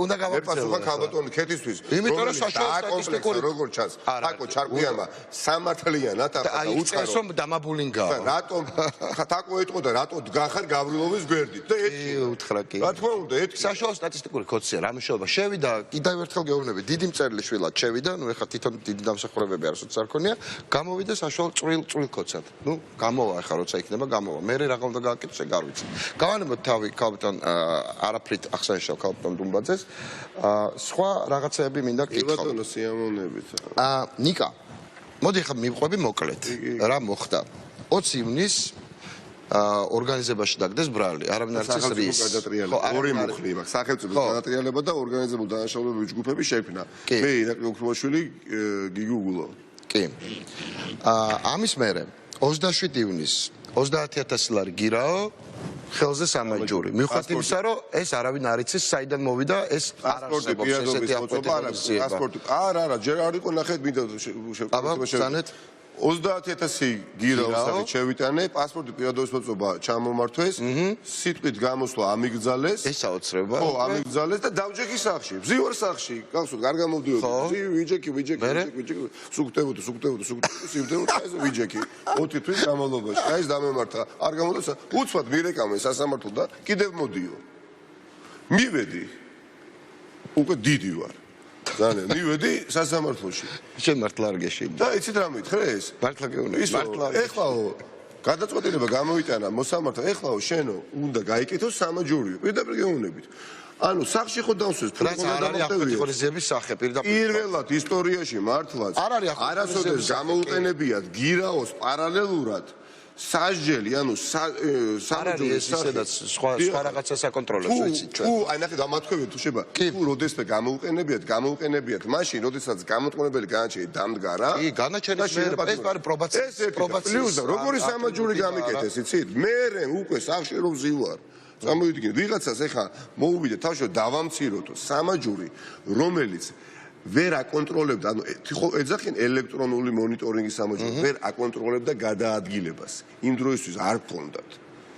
უნდა გავაპასუხო ქალბატონი ქეთისთვის, იმიტომ რომ საშუალო სტატისტიკური როგორ ჩანს, აკო ჩარკვიანმა სამართლიანად და აიწეს რომ დამაბულინგაა. რატომ თაკო ეტყოდა რატო დგახარ გავრილოვის გვერდით და ეთქი უთხრა კი. რა თქმა უნდა ეთქი საშუალო სტატისტიკური კოდია რა მნიშვნელობა შევიდა კიდევ ერთხელ გეუბნები დიდი მწერლის შვილად შევიდა ნუ ეხლა თვითონ დიდი დამსახურებები არასოც არ ქონია გამოვიდა საშუალო წვრილ კოდსად ნუ გამოვა ეხლა როცა იქნება გამოვა მე რა უნდა გააკეთოს ეგ არ ვიცი გავანებოთ თავი ქალბატონ არაფრით აღსანიშნავ ქალბატონ დუმბაძეს სხვა რაღაცეები მინდა კითხო ბატონო სიამოვნებით ნიკა მოდი ეხლა მივყვები მოკლედ რა მოხდა 20 ივნისს ორგანიზებაში დაგდეს ბრალი, არავინ არ იცის რის. ორი მუხლი მაქვს, სახელმწიფო გადატრიალება და ორგანიზებული დანაშაულებრივი ჯგუფები შექმნა. მე ირაკლი ოქროშვილი, გიგი უგულო. კი. ამის მერე 27 ივნისს 30000 ლარი გირაო ხელზე სამაჯური. მივხვდით იმისა, რომ ეს არავინ არ იცის, საიდან მოვიდა, ეს არ არსებობს ესეთი აპოტეკარიზება. პასპორტი. არა, ჯერ არ იყო ნახეთ მინდა შევწანეთ 30000 გირაოს შევიტანე, პასპორტი პირადობის მოწობა ჩამომართვეს, სიტყვით გამოსვლა ამიგძალეს. ეს საოცრება. ხო, ამიგძალეს და დავჯექი სახში. ვზივარ სახში. გახსოვთ, არ გამოვდიოდი. ვიჯექი. სუქტევოდი, სიმდეოდა ეს ვიჯექი. 20 თვის განმავლობაში. აი ეს დამემართა. არ გამოდოცა. უცბად მირეკავენ სასამართლო და კიდევ მოდიო. მივედი. უკვე დიდი ვარ. ძალიან მივედი სასამართლოში. შენ მართლა არ გეშინდა. და იცით რა მითხრე ეს? მართლა გეუბნები. ეხლაო გადაწყვეტილება გამოიტანა მოსამართლე, ეხლაო შენო უნდა გაიკეთოს სამაჯურიო. პირდაპირ გეუბნებით. ანუ სახში ხო დავსვეს ფოტოგრაფიების სახე პირდაპირ. პირველად ისტორიაში მართლაც არასოდეს გამოუყენებიათ გირაოს პარალელურად სასჯელი, ანუ სამჯერის ისედაც სხვა რაღაცა საკონტროლოს ვიცით ჩვენ. თუ აი ნახე დამატქვევი თუ შეება, თუ როდესმე გამოუყენებიათ, მაშინ როდესაც გამოყენებელი განაჩენი დამდგა რა. კი, განაჩენის მერე ეს არის პრობაციის. როგორი სამაჯური გამიკეთეს, იცით? მე უკვე სახში რომ ვზივარ. წამოვიდგინე, ვიღაცას ეხა მოუვიდე თავში დავამციროთო სამაჯური, რომელიც ვერ აკონტროლებდა, ანუ ხო ეძახიან ელექტრონული მონიტორინგის სამაჯური, ვერ აკონტროლებდა გადაადგილებას. იმ დროისთვის არ გქონდათ.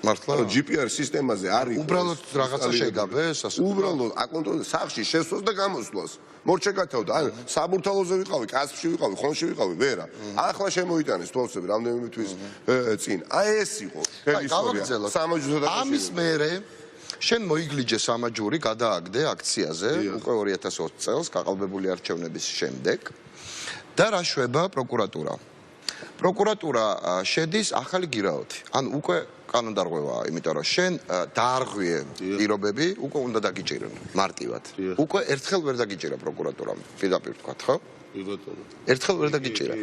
მართლა? GPR სისტემაზე არის. უბრალოდ რაღაცა შეიგაბეს, ასე. უბრალოდ აკონტროლებს სახში შესვლას და გამოსვლას. მორჩეკათავდა, აი საბურთალოზე ვიყავი, კასპში ვიყავი, ხონში ვიყავი, ვერა. ახლა შემოიტანეს თვალსები რამდენიმე თვის წინ. აი ეს იყო აი, გავაგრძელოთ. ამის მერე შენ მოიგლიჯე სამაჯური, გადააგდე აქციაზე უკვე 2020 წელს გაყალბებული არჩევნების შემდეგ და რა შვება პროკურატურა. პროკურატურა შედის ახალი გირაოთი. ან უკვე კანონდარღვევაა, იმიტომ რომ შენ დაარღვიე პირობები, უკვე უნდა დაგიჭირონ მარტივად. უკვე ერთხელ ვერ დაგიჭირა პროკურატურამ, პირდაპირ თქვა, ხო? ერთხელ ვერ დაგიჭირა.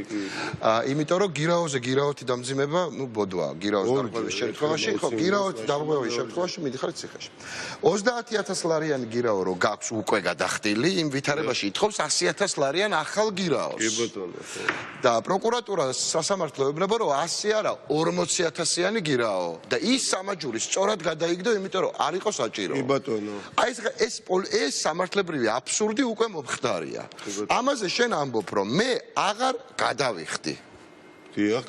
იმიტომ რომ გირაოთი დამძიმება, ბოდვაა, გირაოს დარღვევის შემთხვევაში, ხო, გირაოთი დარღვევის შემთხვევაში მიდიხარ ციხეში. 30,000 ლარიანი გირაო რო გაქვს უკვე გადახდილი, იმ ვითარებაში ითხოვს 100,000 ლარიან ახალ გირაოს. და პროკურატურა სასამართლო ეუბნება, რომ 100 არა, 40,000-იანი გირაო და ის სამაჯური სწორად გადაიგდო, იმიტომ რომ არ იყო საჭირო. აი ეს სამართლებრივი აბსურდი უკვე მომხდარია. ამაზე შენ ამბობ, რომ მე აღარ გადავიხდი.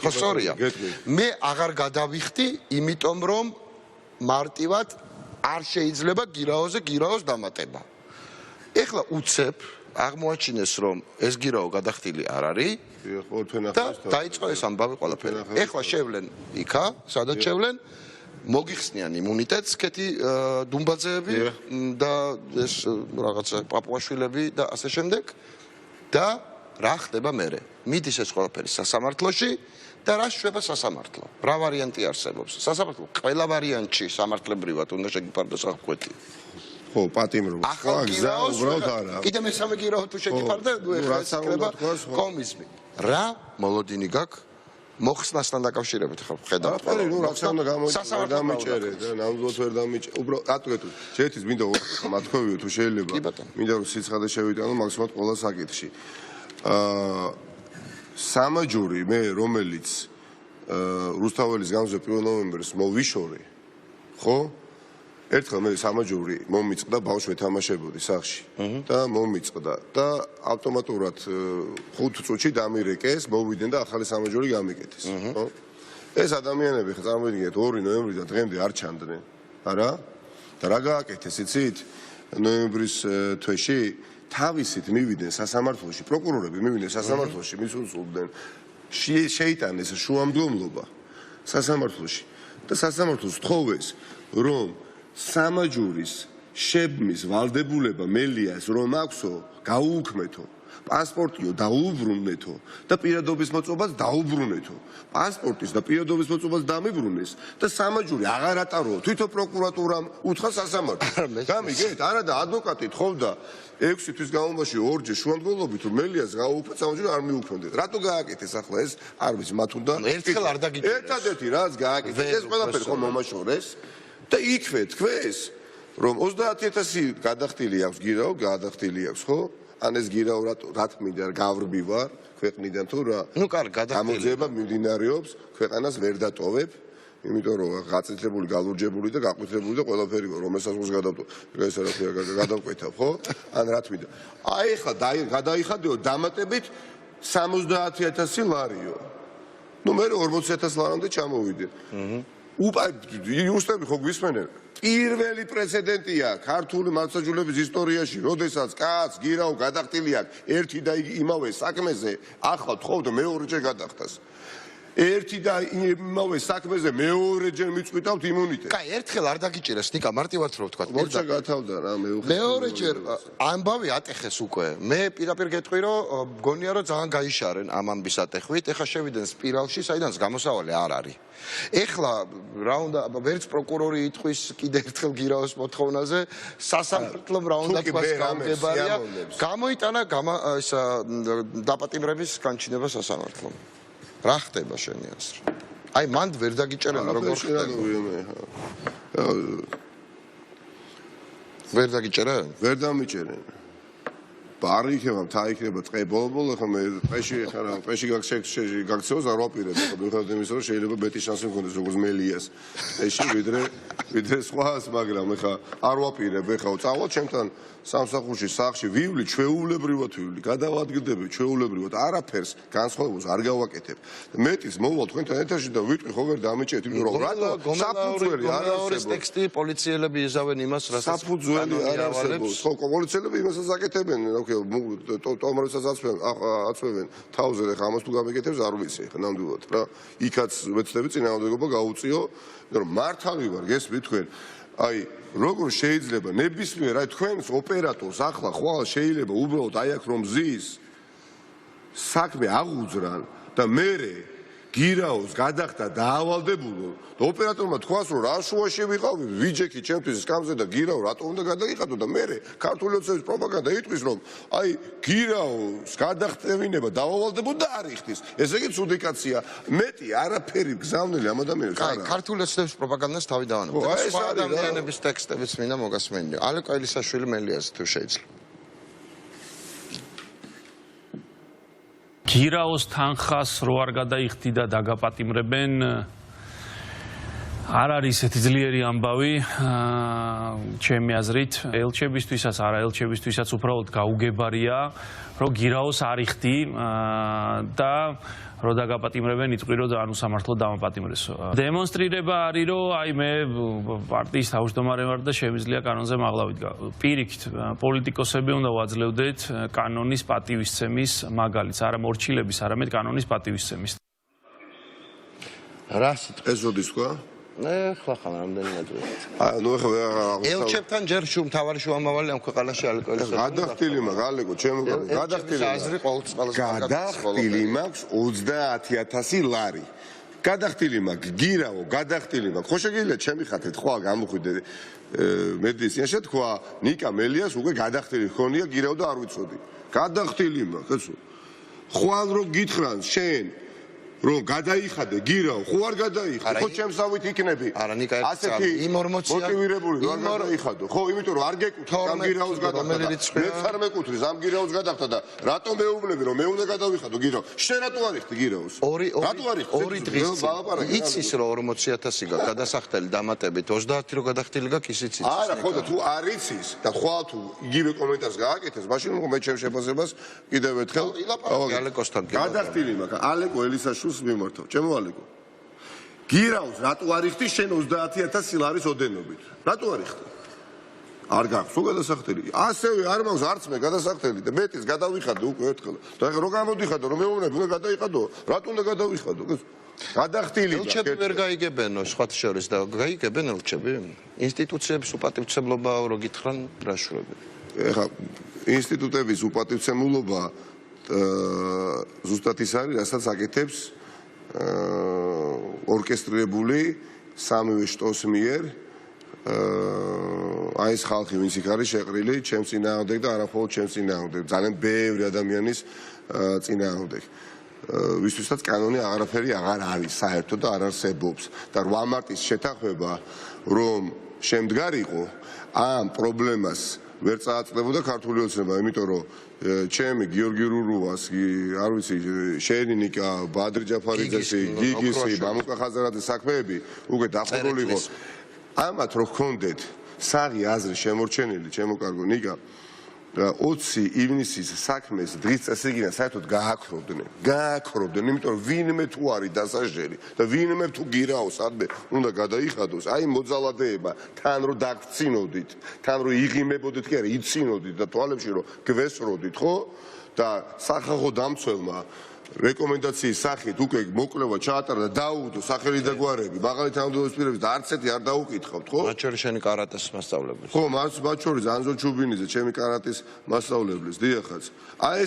ხო, სწორია. მე აღარ გადავიხდი, იმიტომ რომ მარტივად არ შეიძლება გირაოს დამატება. ეხლა უცებ აღმოაჩინეს, რომ ეს გირაო გადახდილი არ არის და დაიწყო ეს ამბავი ყველაფერი. ეხლა შევლენ იქა, სადაც შევლენ, მოგიხსნიან იმუნიტეტს კეთი დუმბაძეები და ეს რაღაცა პაპუაშვილები და ასე შემდეგ. და რა ხდება მერე? მიდის ეს ყველაფერი სასამართლოში და რა შვება სასამართლო? რა ვარიანტი არსებობს? სასამართლო ყველა ვარიანტში სამართლებრივად უნდა შეგიფარდოს აღკვეთი. ხო, პატიმრობა. ახალ გირაოს უბრალოდ არა. კიდე მესამე გირაო თუ შეგიფარდა, ეხლა იქნება კომისმი. რა მოლოდინი გაქვს? მოხსნასთან დაკავშირებით ხო ხედავთ? ნუ რაღაცა უნდა გამიჭერე და ნამდვილად ვერ დამიჭერე. უბრალოდ ატვეთო. შეეთის მინდა მათქვევიო თუ შეიძლება. მინდა რომ სიცხადე შევიტანო მაქსიმალურად ყველა საკითხში. სამაჯური მე რომელიც რუსთაველის გამზე 1 ნოემბერს მოვიშორე, ხო? ერთხელ მე სამაჯური მომიწყდა, ბავშვი ეთამაშებოდი სახში და მომიწყდა და ავტომატურად 5 წუთში დამირეკეს, მოვიდნენ და ახალი სამაჯური გამიკეთეს, ხო? ეს ადამიანები ხა წარმოვიდგინეთ 2 ნოემბრიდან დღემდე არ ჩანდნენ, არა? და რა გააკეთეს, იცით? ნოემბრის თვეში თავისით მივიდნენ სასამართლოში, პროკურორები მივიდნენ სასამართლოში, მისულსულდნენ შეიტანეს შუამდგომლობა სასამართლოში და სასამართლოს თხოვეს, რომ სამაჯურის შებმის ვალდებულება მელიას რომ აქვსო, გაუუქმეთო, პასპორტიო დაუბრუნეთო და პირადობის მოწყობას დაუბრუნეთო. პასპორტის და პირადობის მოწყობას დამიბრუნეს და სამაჯური აღარ ატაროო. თვითონ პროკურატურამ უთხრა სასამართლოს. გამიგეთ? არა და ადვოკატი თხოვდა 6 თვის განმავლობაში ორჯერ შუამდგომლობით რომ მელიას გაუუქმეთ, სამაჯური არ მიუქმნდეთ. რატო გააკეთეს ახლა ეს? არ ვიცი, მათ უნდა ერთხელ არ დაგიჭირეს. ერთადერთი რაც გააკეთეს, ეს ყველაფერი ხომ მომაშორეს. და იქვე თქვეს, რომ 30,000 გადახდილი აქვს გირაო, გადახდილი აქვს, ხო? ან ეს გირაო რა თქმინდა გავრბი ვარ ქვეყნიდან თუ რა? ნუ კარგი, გადახდილი. გამოძიება მიმდინარეობს, ქვეყანას ვერ დატოვებ, იმიტომ რომ გაწეთლებული, გალურჯებული და გაყვითრებული და ყველაფერი რომ ესაზღვროს გადავტო. ეს რა თქმა უნდა გადავკვეთავ, ხო? ან რა თქმინდა. აი ეხლა გადაიხადეო დამატებით 70,000 ლარიო. ნუ მე 40,000 ლარამდე ჩამოვიდე. იუსტები ხო გვისმენენ? პირველი პრეცედენტია ქართული მართლმსაჯულების ისტორიაში, როდესაც კაცს გირაო გადახდილი აქვს ერთი და იმავე საქმეზე, ახლა თხოვდა მეორეჯერ გადახდას. ერთი და იმავე საქმეზე მეორეჯერ მიწვიტავთ იმუნიტეტს. კაი, ერთხელ არ დაგიჭირეს, ნიკა, მარტივად რო ვთქვა. მორჩა გათავდა რა მეორეჯერ ამბავი ატეხეს უკვე. მე პირდაპირ გეტყვი, რომ მგონია რომ ძალიან გაიშარენ ამ ამბის ატეხვით. ეხლა შევიდნენ სპირალში, საიდანაც გამოსავალი არ არის. ეხლა რა უნდა ვერც პროკურორი იტყვის კიდე ერთხელ გირაოს მოთხოვნაზე, სასამართლომ რა უნდა თქვას გამგებარია. გამოიტანა დაპატიმრების განჩინება სასამართლომ. რა ხდება შენი აზრი? აი მანდ ვერ დაგიჭერენ როგორ ხდება ვერ დაგიჭერენ ვერ დამიჭერენ ბარი იქნება მთა იქნება წყე ბოლო ხა მე ტყეში გაქცევს არ ვაპირებ ხო მიუხედავად იმისა რომ შეიძლება ბეტის შანსი მქონდეს როგორც მელიას ტყეში ვიდრე სხვას მაგრამ ხა არ ვაპირებ ხა წავალ ჩემთან სამსახურში სახში ვივლი ჩვეულებრივად ვივლი გადავადგილდები ჩვეულებრივად არაფერს განსხვავებას არ გავაკეთებ მეტის მოვალ თქვენთან ეთერში და ვიტყვი ხო ვერ დამიჭერთ იმიტომ რომ რატო საფუძველი არ არსებობს ტექსტი პოლიციელები იზავენ იმას რასაც საფუძველი არ არსებობს ხო პოლიციელები იმასაც აკეთებენ თომროსაც აწვევენ თავზე ხა ამას თუ გამეკეთებს არ ვიცი ხა ნამდვილად რა იქაც ვეცდები წინააღმდეგობა გაუწიო რომ მართალი ვარ გესმით თქვენ აი როგორ შეიძლება ნებისმიერ აი თქვენს ოპერატორს ახლა ხვალ შეიძლება უბრალოდ აი აქ რომ ზის საქმე აღუძრან და მერე გირაოს გადახდა დაავალდებულო და ოპერატორმა თქვას რომ რა შუაში ვიყავი ვიჯექი ჩემთვის სკამზე და გირაო რატომ უნდა გადაიყადო და მერე ქართული ოცნების პროპაგანდა იტყვის რომ აი გირაოს გადახტევინება დაავალდებო და არ იხდის ესე იგი ცუდი კაცია მეტი არაფერი გზავნილი ამ ადამიანებს არა ქართული ოცნების პროპაგანდას თავი დავანებთ სხვა ადამიანების ტექსტებიც მინდა მოგასმენიო ალეკო ელისაშვილი მელიაზე თუ შეიძლება გირაოს თანხას რო არ გადაიხდი და დაგაპატიმრებენ არ არის ესეთი ძლიერი ამბავი ჩემი აზრით ელჩებისთვისაც არა ელჩებისთვისაც უბრალოდ გაუგებარია რომ გირაოს არ იხდი და რო დაგაპატიმრებენ იტყვი რომ ანუ სამართლოდ დამაპატიმრესო დემონსტრირება არის რომ აი მე პარტიის თავმჯდომარე ვარ და შემიძლია კანონზე მაღლა ვიდგა პირიქით პოლიტიკოსები უნდა ვაძლევდეთ კანონის პატივისცემის მაგალითს არა მორჩილების არამედ კანონის პატივისცემის რა სიტყვა ეს როდის თქვა ხლა რამდენად ნუ ხა ელჩებთან ჯერ მთავარი შუამავალი ამ ქვეყანაში ალეკო ელისაშვილი გადახტილი მაქვს ალეკო ჩემო გადახტილი აზრი ყოველთვის გადახტილი მაქვს 30000 ლარი გადახტილი მაქვს გირაო გადახტილი მაქვს ხო შეგიძლია ჩემი ხათეთ ხვალ გამოხვიდე მედიცინაში თქვა ნიკა მელიას უკვე გადახტილი ხონია გირაო და არ ვიცოდი გადახტილი მაქვს ესო ხვალ რო გითხრან შენ რომ გადაიხადე გირაო ხო არ გადაიხადე ხო ჩემსავით იქნები ასეთი მოტივირებული რომ გადაიხადო ხო იმიტომ რომ არ გეკუთვნით ამ გირაოს გადახდა მეც არ მეკუთვნის ამ გირაოს გადახდა და რატომ მეუბნები რომ მე უნდა გადავიხადო გირაო შენ რატო არ იხდი გირაოს რატო არ იხდი ორი დღის იცის რომ 40000 გაქვს გადასახდელი დამატებით 30 რო გადახდილი გაქვს ისიც იცის არა ხო და თუ არ იცის და ხვალ თუ იგივე კომენტარს გააკეთეს მაშინ მე ჩემ შეფასებას კიდევ ერთხელ ალეკოსთან გადახდილი მაქვს ალეკო ელისაშვილს მიმართავ ჩემო ალეკო გირაოს რატო არ იხდი შენ 30000 ლარის ოდენობით რატო არ იხდი არ გაქვს ხო გადასახდელი ასევე არ მაქვს არც მე გადასახდელი და მეტის გადავიხადე უკვე ერთხელ და ეხლა რო გამოდიხადო რომ მეუბნები უნდა გადაიხადო რატო უნდა გადავიხადო გადახდილი ელჩები ვერ გაიგებენო სხვათა შორის და გაიგებენ ელჩები ინსტიტუციების უპატივცემლობა რო გითხრან რა შურები ეხლა ინსტიტუტების უპატივცემულობა ზუსტად ის არის რასაც აკეთებს ორკესტრირებული სამივე შტოს მიერ აი ეს ხალხი ვინც იქ არის შეყრილი ჩემს წინააღმდეგ და არა მხოლოდ ჩემს წინააღმდეგ ძალიან ბევრი ადამიანის წინააღმდეგ ვისთვისაც კანონი აღარაფერი აღარ არის საერთოდ და არ არსებობს და 8 მარტის შეთანხმება რომ შემდგარიყო ამ პრობლემას ვერ წააწდებოდა ქართული ოცნება იმიტომ რომ ჩემი გიორგი რურუას არ ვიცი შენი ნიკა ბადრი ჯაფარიძესი გიგისი მამუკა ხაზარაძის საქმეები უკვე დახურული იყო ამათ რო გქონდეთ საღი აზრი შემორჩენილი ჩემო კარგო ნიკა 20 ივნისის საქმეს დღის წესრიგიდან საერთოდ გააქრობდნენ იმიტომ რომ ვინმე თუ არის დასაჟდერი და ვინმე თუ გირაოს ადმე უნდა გადაიხადოს აი მოძალადეება თან რო დაგწინოდით თან რო იღიმებოდით კი არა იცინოდით და თვალებში რო გვესროდით ხო და სახალხო დამცველმა რეკომენდაციის სახით უკვე მოკვლევა ჩაატარა და დაუვდო სახელი და გვარები მაღალი თანამდებობის პირების და არც ერთი არ დაუკითხავთ ხო მათ შორის შენი კარატეს მასწავლებელი ხო მათ შორის ანზო ჩუბინიძე ჩემი კარატის მასწავლებლის დიახაც აი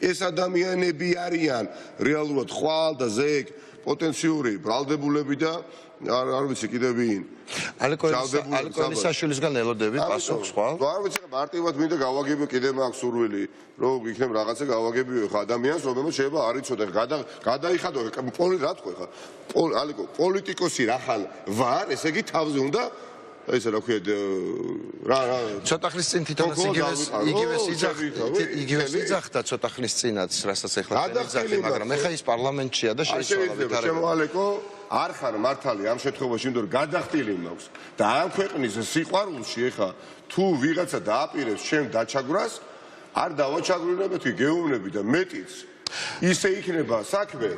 ეს ადამიანები არიან რეალურად ხვალ და ზეგ პოტენციური ბრალდებულები და არ ვიცი კიდე ვინ. ალკოელისაშვილისგან ელოდები პასუხს ხვალ? არ ვიცი, მარტივად მინდა გავაგებო კიდე მაქვს სურვილი, რომ იქნებ რაღაცა გავაგებიო ხა ადამიანს, რომელმაც შეიძლება არ იცოდე, გადაიხადო, რა თქვი ხა? ალიკო, პოლიტიკოსი რახან ვარ, ესე იგი თავზე უნდა ესე რა ქვია რა ცოტა ხნის წინ თვითონაც იგივეს იძახდა ცოტა ხნის წინაც, რასაც ეხლა წინიძახი, მაგრამ ეხლა ის პარლამენტშია და შეიცვალა ვითარება. შემოალეკო, არ ხარ მართალი ამ შემთხვევაში, იმიტომ რომ გადახდილი მაქვს და ამ ქვეყნის სიყვარულში ეხლა თუ ვიღაცა დააპირებს ჩემ დაჩაგვრას, არ დავაჩაგვრინებ თქი გეუბნები და მეტიც ისე იქნება საქმე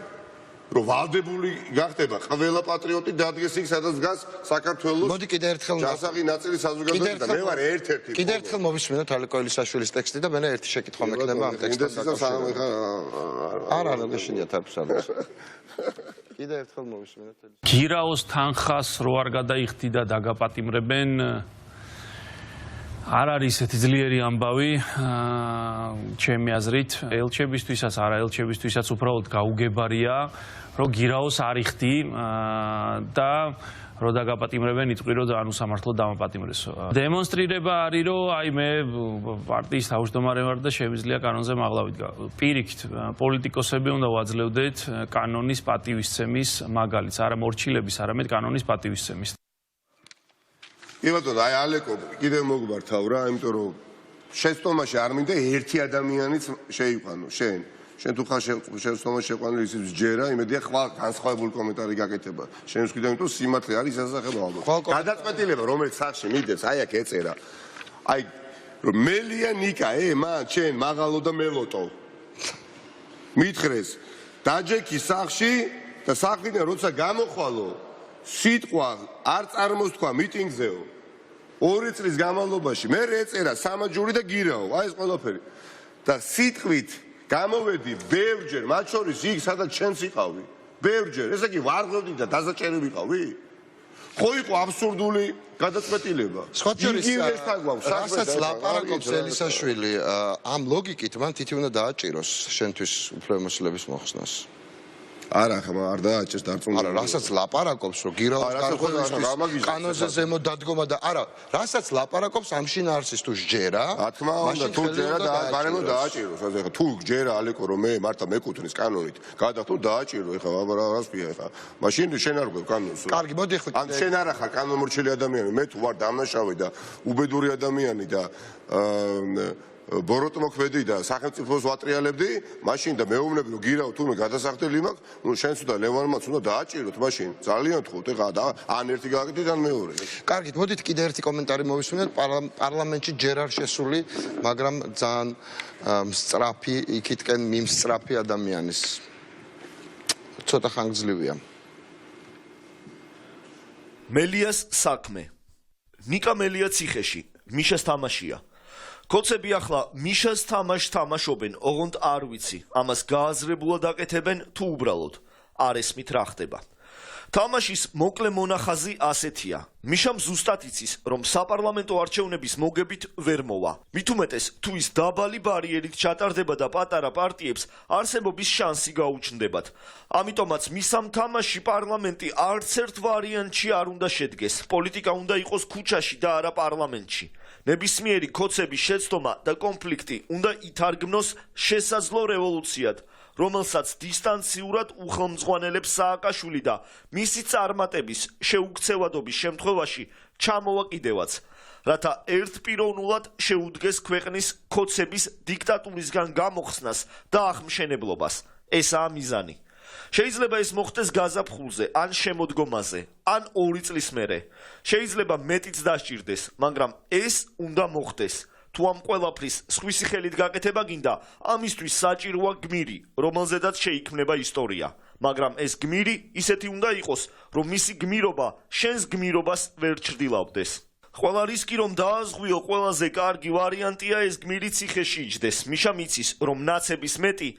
რომ ვალდებული გახდება ყველა პატრიოტი დადგეს იქ სადაც დგას საქართველოს მოდი კიდე ერთხელ ჯანსაღი ნაწილი საზოგადოებისა და მე ვარ ერთ-ერთი კიდე ერთხელ მოვისმინოთ ალკოელისაშვილის ტექსტი და მე ერთი შეკითხვა მექნება ამ ტექსტთან დაკავშირებით არა გეშინიათ არფსალოს კიდე ერთხელ მოვისმინოთ გირაოს თანხას რო არ გადაიხდი და დაგაპატიმრებენ არ არის ესეთი ძლიერი ამბავი ჩემი აზრით ელჩებისთვისაც არა ელჩებისთვისაც უბრალოდ გაუგებარია რომ გირაოს არ იხდი და რო დაგაპატიმრებენ იტყვირო და ანუ სამართლო დამაპატიმრესო დემონსტრირება არის რომ აი მე პარტიის თავმჯდომარე ვარ და შემიძლია კანონზე მაღლა ვიდგა პირიქით პოლიტიკოსები უნდა ვაძლევდეთ კანონის პატივისცემის მაგალითს არა მორჩილების არამედ კანონის პატივისცემის იბატონო, აი ალეკო კიდევ მოგბართავ რა, იმიტომ რომ შეცდომაში არ მინდა ერთი ადამიანიც შეიყვანო, შენ თუ ხარ შეცდომაში შეყვანილი ისიც ჯერა, იმედია ხვალ განსხვავებული კომენტარი გაკეთება. შენ ვსკვიდა, იმიტომ სიმართლე არის სასახელო ალბათ. გადაწყვეტილება, რომელიც სახში მიდევს, აი აქ ეწერა. აი რომ მელია ნიკა, მან შენ მაღალო და მელოტო. მითხრეს, დაჯექი სახში და საქმიდან როცა გამოხვალო, სიტყვა არ წარმოსთქვა მიტინგზეო. 2 წლის განმავლობაში მე ეწერა სამაჯური და გირაო, აი ეს ყველაფერი. და სიტყვით გამოვედი ბევრჯერ, მათ შორის იქ სადაც შენც იყავი. ბევრჯერ, ესე იგი ვარღვევდი და დაზაჭერი ვიყავი. ხო იყო აბსურდული გადაწყვეტილება. სხვა შორის რასაც ლაპარაკობს ელისაშვილი, ამ ლოგიკით მან თითი უნდა დააჭიროს შენთვის უფლებამოსილების მოხსნას. არა ხმა არ დააჭერს დარწმუნებული. არა, რასაც ლაპარაკობს, რომ გირაოს კანონზე ზემო დადგომა და არა, რასაც ლაპარაკობს ამ შინაარსის თუ სჯერა, რა თქმა უნდა, თუ სჯერა და გარემო დააჭიროს, ასე ხა თუ სჯერა ალეკო რომ მე მართლა მეკუთვნის კანონით, გადახტო დააჭირო, ეხა რას ვია ეხა. მაშინ შენ არ გვექ კანონს. კარგი, მოდი ახლა ან შენ არა ხარ კანონმორჩილი ადამიანი, მე თუ ვარ დამნაშავე და უბედური ადამიანი და ბოროტმოქმედი და სახელმწიფოს ვატრიალებდი, მაშინ და მეუბნები რომ გირავ თურმე გადასახდელი მაქვს, ნუ შენც და ლევანმაც უნდა დააჭიროთ მაშინ. ძალიან თხოვთ ეხა და ან ერთი გააკეთეთ ან მეორე. კარგით, მოდით კიდე ერთი კომენტარი მოვისმინოთ პარლამენტში ჯერ არ შესული, მაგრამ ძალიან მსწრაფი იქითკენ მიმსწრაფი ადამიანის ცოტა ხანგრძლივია. მელიას საქმე. ნიკა მელია ციხეში, მიშას თამაშია. კოცები ახლა მიშას თამაშობენ, ოღონდ არ ვიცი, ამას გააზრებულად აკეთებენ თუ უბრალოდ არ ესმით რა ხდება. თამაშის მოკლე მონახაზი ასეთია. მიშამ ზუსტად იცის, რომ საპარლამენტო არჩევნების მოგებით ვერ მოვა. მით უმეტეს, თუ ის დაბალი ბარიერით ჩატარდება და პატარა პარტიებს არსებობის შანსი გაუჩნდებათ. ამიტომაც მის ამ თამაში პარლამენტი არც ერთ ვარიანტში არ უნდა შედგეს. პოლიტიკა უნდა იყოს ქუჩაში და არა პარლამენტში. ნებისმიერი კოცების შეცდომა და კონფლიქტი უნდა ითარგმნოს შესაძლო რევოლუციად, რომელსაც დისტანციურად უხელმძღვანელებს სააკაშვილი და მისი წარმატების შეუქცევადობის შემთხვევაში ჩამოვაკიდევაც, რათა ერთპიროვნულად შეუდგეს ქვეყნის კოცების დიქტატურისგან გამოხსნას და აღმშენებლობას. ესაა მიზანი. შეიძლება ეს მოხდეს გაზაფხულზე, ან შემოდგომაზე, ან 2 წლის მერე. შეიძლება მეტიც დასჭირდეს, მაგრამ ეს უნდა მოხდეს. თუ ამ ყველაფრის სხვისი ხელით გაკეთება გინდა, ამისთვის საჭიროა გმირი, რომელზედაც შეიქმნება ისტორია. მაგრამ ეს გმირი ისეთი უნდა იყოს, რომ მისი გმირობა შენს გმირობას ვერ ჩრდილავდეს. ყველა რისკი რომ დააზღვიო, ყველაზე კარგი ვარიანტია ეს გმირი ციხეში იჯდეს. მიშა მიცის, რომ ნაცების მეტი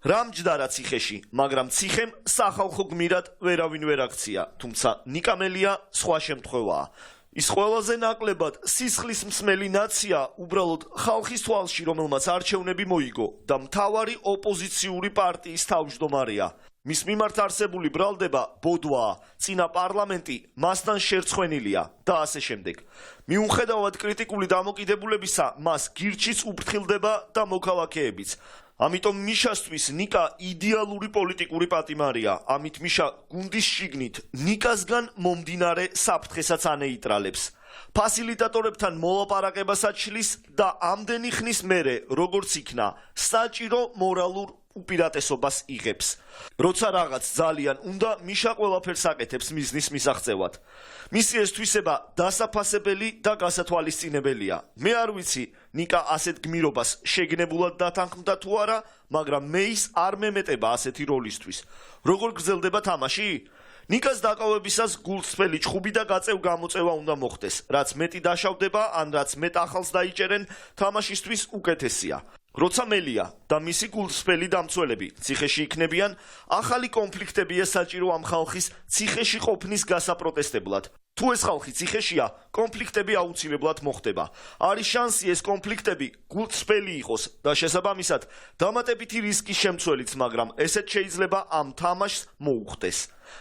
რამჯდარა ციხეში, მაგრამ ციხემ სახალხო გმირად ვერავინ ვერ აქცია, თუმცა ნიკა მელია სხვა შემთხვევაა. ის ყველაზე ნაკლებად სისხლის მსმელი ნაცია უბრალოდ ხალხის თვალში, რომელმაც არჩევნები მოიგო და მთავარი ოპოზიციური პარტიის თავმჯდომარეა. მის მიმართ არსებული ბრალდება ბოდვაა, წინა პარლამენტი მასთან შერცხვენილია და ასე შემდეგ. მიუხედავად კრიტიკული დამოკიდებულებისა, მას გირჩიც უფრთხილდება და მოქალაქეებიც. ამიტომ მიშასთვის ნიკა იდეალური პოლიტიკური პატიმარია. ამით მიშა გუნდის შიგნით ნიკასგან მომდინარე საფრთხესაც ანეიტრალებს. ფასილიტატორებთან მოლაპარაკებასაც შლის და ამდენი ხნის მერე, როგორც იქნა, საჭირო მორალურ უპირატესობას იღებს. როცა რაღაც ძალიან უნდა, მიშა ყველაფერს აკეთებს მიზნის მისაღწევად. მისი ეს თვისება დასაფასებელი და გასათვალისწინებელია. მე არ ვიცი, ნიკა ასეთ გმირობას შეგნებულად დათანხმდა თუ არა, მაგრამ მე ის არ მემეტება ასეთი როლისთვის. როგორ გრძელდება თამაში? ნიკას დაკავებისას გულწრფელი ჩხუბი და გაწევ-გამოწევა უნდა მოხდეს. რაც მეტი დაშავდება, ან რაც მეტ ახალს დაიჭერენ, თამაშისთვის უკეთესია. როცა მელია და მისი გულწრფელი დამცველები ციხეში იქნებიან, ახალი კონფლიქტებია საჭირო ამ ხალხის ციხეში ყოფნის გასაპროტესტებლად. თუ ეს ხალხი ციხეშია, კონფლიქტები აუცილებლად მოხდება. არის შანსი ეს კონფლიქტები გულწრფელი იყოს და შესაბამისად დამატებითი რისკის შემცველიც, მაგრამ ესეც შეიძლება ამ თამაშს მოუხდეს.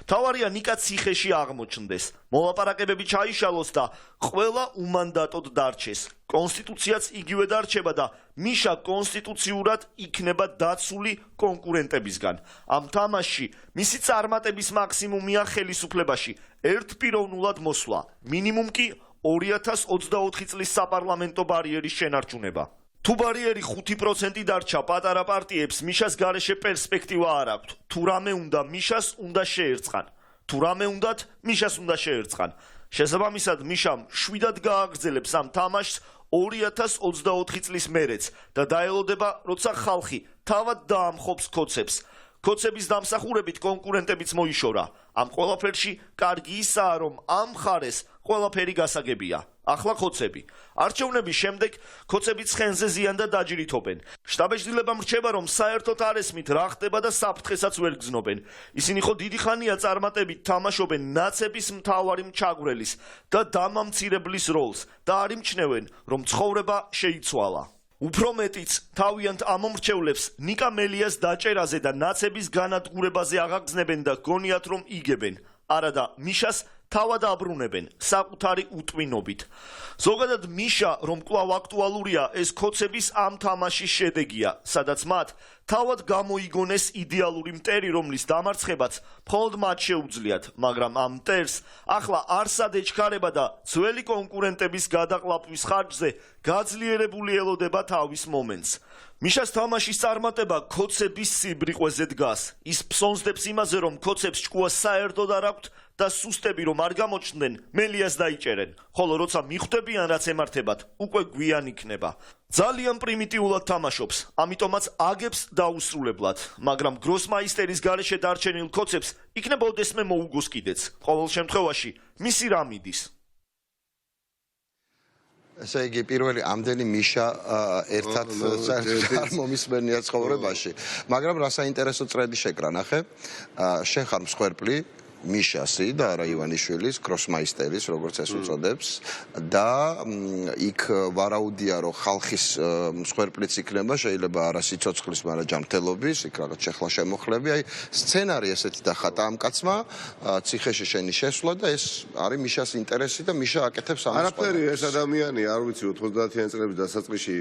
თავარია ნიკა ციხეში აღმოჩნდეს, მოლაპარაკებები ჩაიშალოს და ყველა უმანდატოდ დარჩეს. კონსტიტუციაც იგივე დარჩება და მიშა კონსტიტუციურად იქნება დაცული კონკურენტებისგან. ამ თამაშში მისი წარმატების მაქსიმუმია ხელისუფლებაში ერთპიროვნულად მოსვლა, მინიმუმ კი 2024 წლის საპარლამენტო ბარიერის შენარჩუნება. თუ ბარიერი 5% დარჩა პატარა პარტიებს, მიშას გარეშე პერსპექტივა არ აქვთ. თუ რამე უნდა, მიშას უნდა შეერწყან. თუ რამე უნდათ, მიშას უნდა შეერწყან. შესაბამისად, მიშამ შვიდად გააგრძელებს ამ თამაშს 2024 წლის მერეც და დაელოდება, როცა ხალხი თავად დაამხობს ქოცებს. ქოცების დამსახურებით კონკურენტებიც მოიშორა. ამ ყველაფერში კარგი ისაა, რომ ამ მხარეს ყველაფერი გასაგებია. ახლა ქოცები. არჩევნების შემდეგ ქოცები ცხენზე ზიან და დაჯირითობენ. შტაბეჭდილებამ რჩება, რომ საერთოდ არ ესმით რა ხდება და საფრთხესაც ვერ გზნობენ. ისინი ხო დიდი ხანია წარმატებით თამაშობენ ნაცების მთავარი მჩაგვრელის და დამამცირებლის როლს და არ იმჩნევენ, რომ ცხოვრება შეიცვალა. უფრო მეტიც, თავიანთ ამომრჩევლებს ნიკა მელიას დაჭერაზე და ნაცების განადგურებაზე აღაგზნებენ და გონიათ, რომ იგებენ. არა და მიშას თავად აბრუნებენ საკუთარი უტვინობით. ზოგადად მიშა, რომ კვლავ აქტუალურია, ეს ქოცების ამ თამაშის შედეგია, სადაც მათ თავად გამოიგონეს იდეალური მტერი, რომლის დამარცხებაც მხოლოდ მათ შეუძლიათ, მაგრამ ამ მტერს ახლა არსად ეჩქარება და ძველი კონკურენტების გადაყლაპვის ხარჯზე გაძლიერებული ელოდება თავის მომენტს. მიშას თამაშის წარმატება ქოცების სიბრიყვეზე დგას. ის ფსონსდებს იმაზე, რომ ქოცებს ჭკუა საერთოდ არ აქვთ და სუსტები რომ არ გამოჩნდნენ, მელიას დაიჭერენ, ხოლო როცა მიხვდებიან რაც ემართებათ, უკვე გვიან იქნება. ძალიან პრიმიტიულად თამაშობს, ამიტომაც აგებს დაუსრულებლად, მაგრამ გროსმაისტერის გარეშე დარჩენილ ქოცებს იქნება ოდესმე მოუგოს კიდეც. ყოველ შემთხვევაში, მისი რამ მიდის. ესე იგი პირველი ამდენი მიშა ერთად არ მომისმენია ცხოვრებაში, მაგრამ რა საინტერესო წრედი შეკრა ნახე, შენ ხარ მსხვერპლი მიშასი და არა ივანიშვილის, გროსმაისტერის, როგორც ეს უწოდებს და იქ ვარაუდია, რომ ხალხის მსხვერპლიც იქნება, შეიძლება არა სიცოცხლის, მაგრამ ჯანმრთელობის, იქ რაღაც შეხლა შემოხლები, აი სცენარი ესეთი დახატა ამ კაცმა, ციხეში შენი შესვლა და ეს არის მიშას ინტერესი და მიშა აკეთებს ამას. არაფერი ეს ადამიანი, არ ვიცი 90-იანი წლების დასაწყისში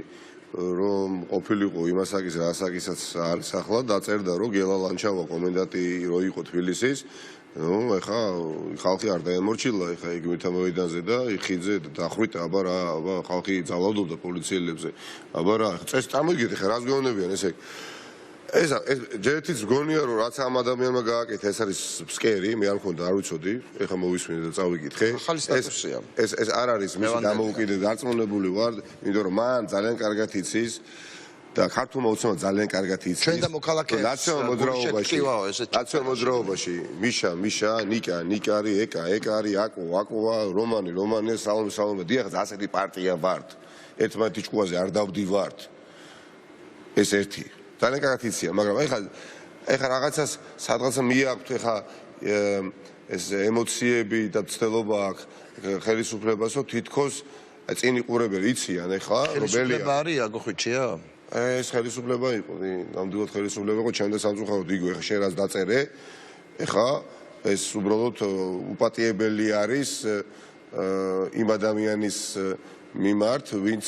რომ ყოფილიყო იმასაკის რასაკისაც არის ახლა დაწერდა, რომ გელა ლანჩავა კომენდანტი რო იყო თბილისის. ნუ ეხა ხალხი არ დაემორჩილა ეხა იგივეთა მოედანზე და ხიდზე დახვით აბა რა აბა ხალხი ძალავდობდა პოლიციელებზე აბა რა წეს წამოიგეთ ეხა რას გეუბნებიან ესე ეს ჯერითიც გონია რომ რაც ამ ადამიანმა გააკეთა ეს არის ფსკერი მე არ მქონდა არ ვიცოდი ეხა მოვისმინე და წავიკითხე ეს არ არის მისი დამოუკიდე დარწმუნებული ვარ იმიტომ რომ მან ძალიან კარგად იცის და ქართულმა უცნაურად ძალიან კარგად იცის. ჩვენ და მოქალაქეებს ნაციონალურ მოძრაობაში მიშა, ნიკა არის ეკა არის აკოვა, რომანი, სალომე, დიახ, ასეთი პარტია ვართ. ერთმანეთის ჭკუაზე არ დავდივართ. ეს ერთი. ძალიან კარგად იცია, მაგრამ ეხა რაღაცას სადღაცა მიაქვთ ეხა ეს ემოციები და ცდელობა აქვს ხელისუფლებას, რომ თითქოს წინ იყურებენ, იციან ეხლა, რომელია? ხელისუფლება არის აგოხვიჩია? ეს ხელისუფლება იყო, ნამდვილად ხელისუფლება იყო, ჩემ და სამწუხაროდ იგივე, ეხა შენ რაც დაწერე, ეხა ეს უბრალოდ უპატიებელი არის იმ ადამიანის მიმართ, ვინც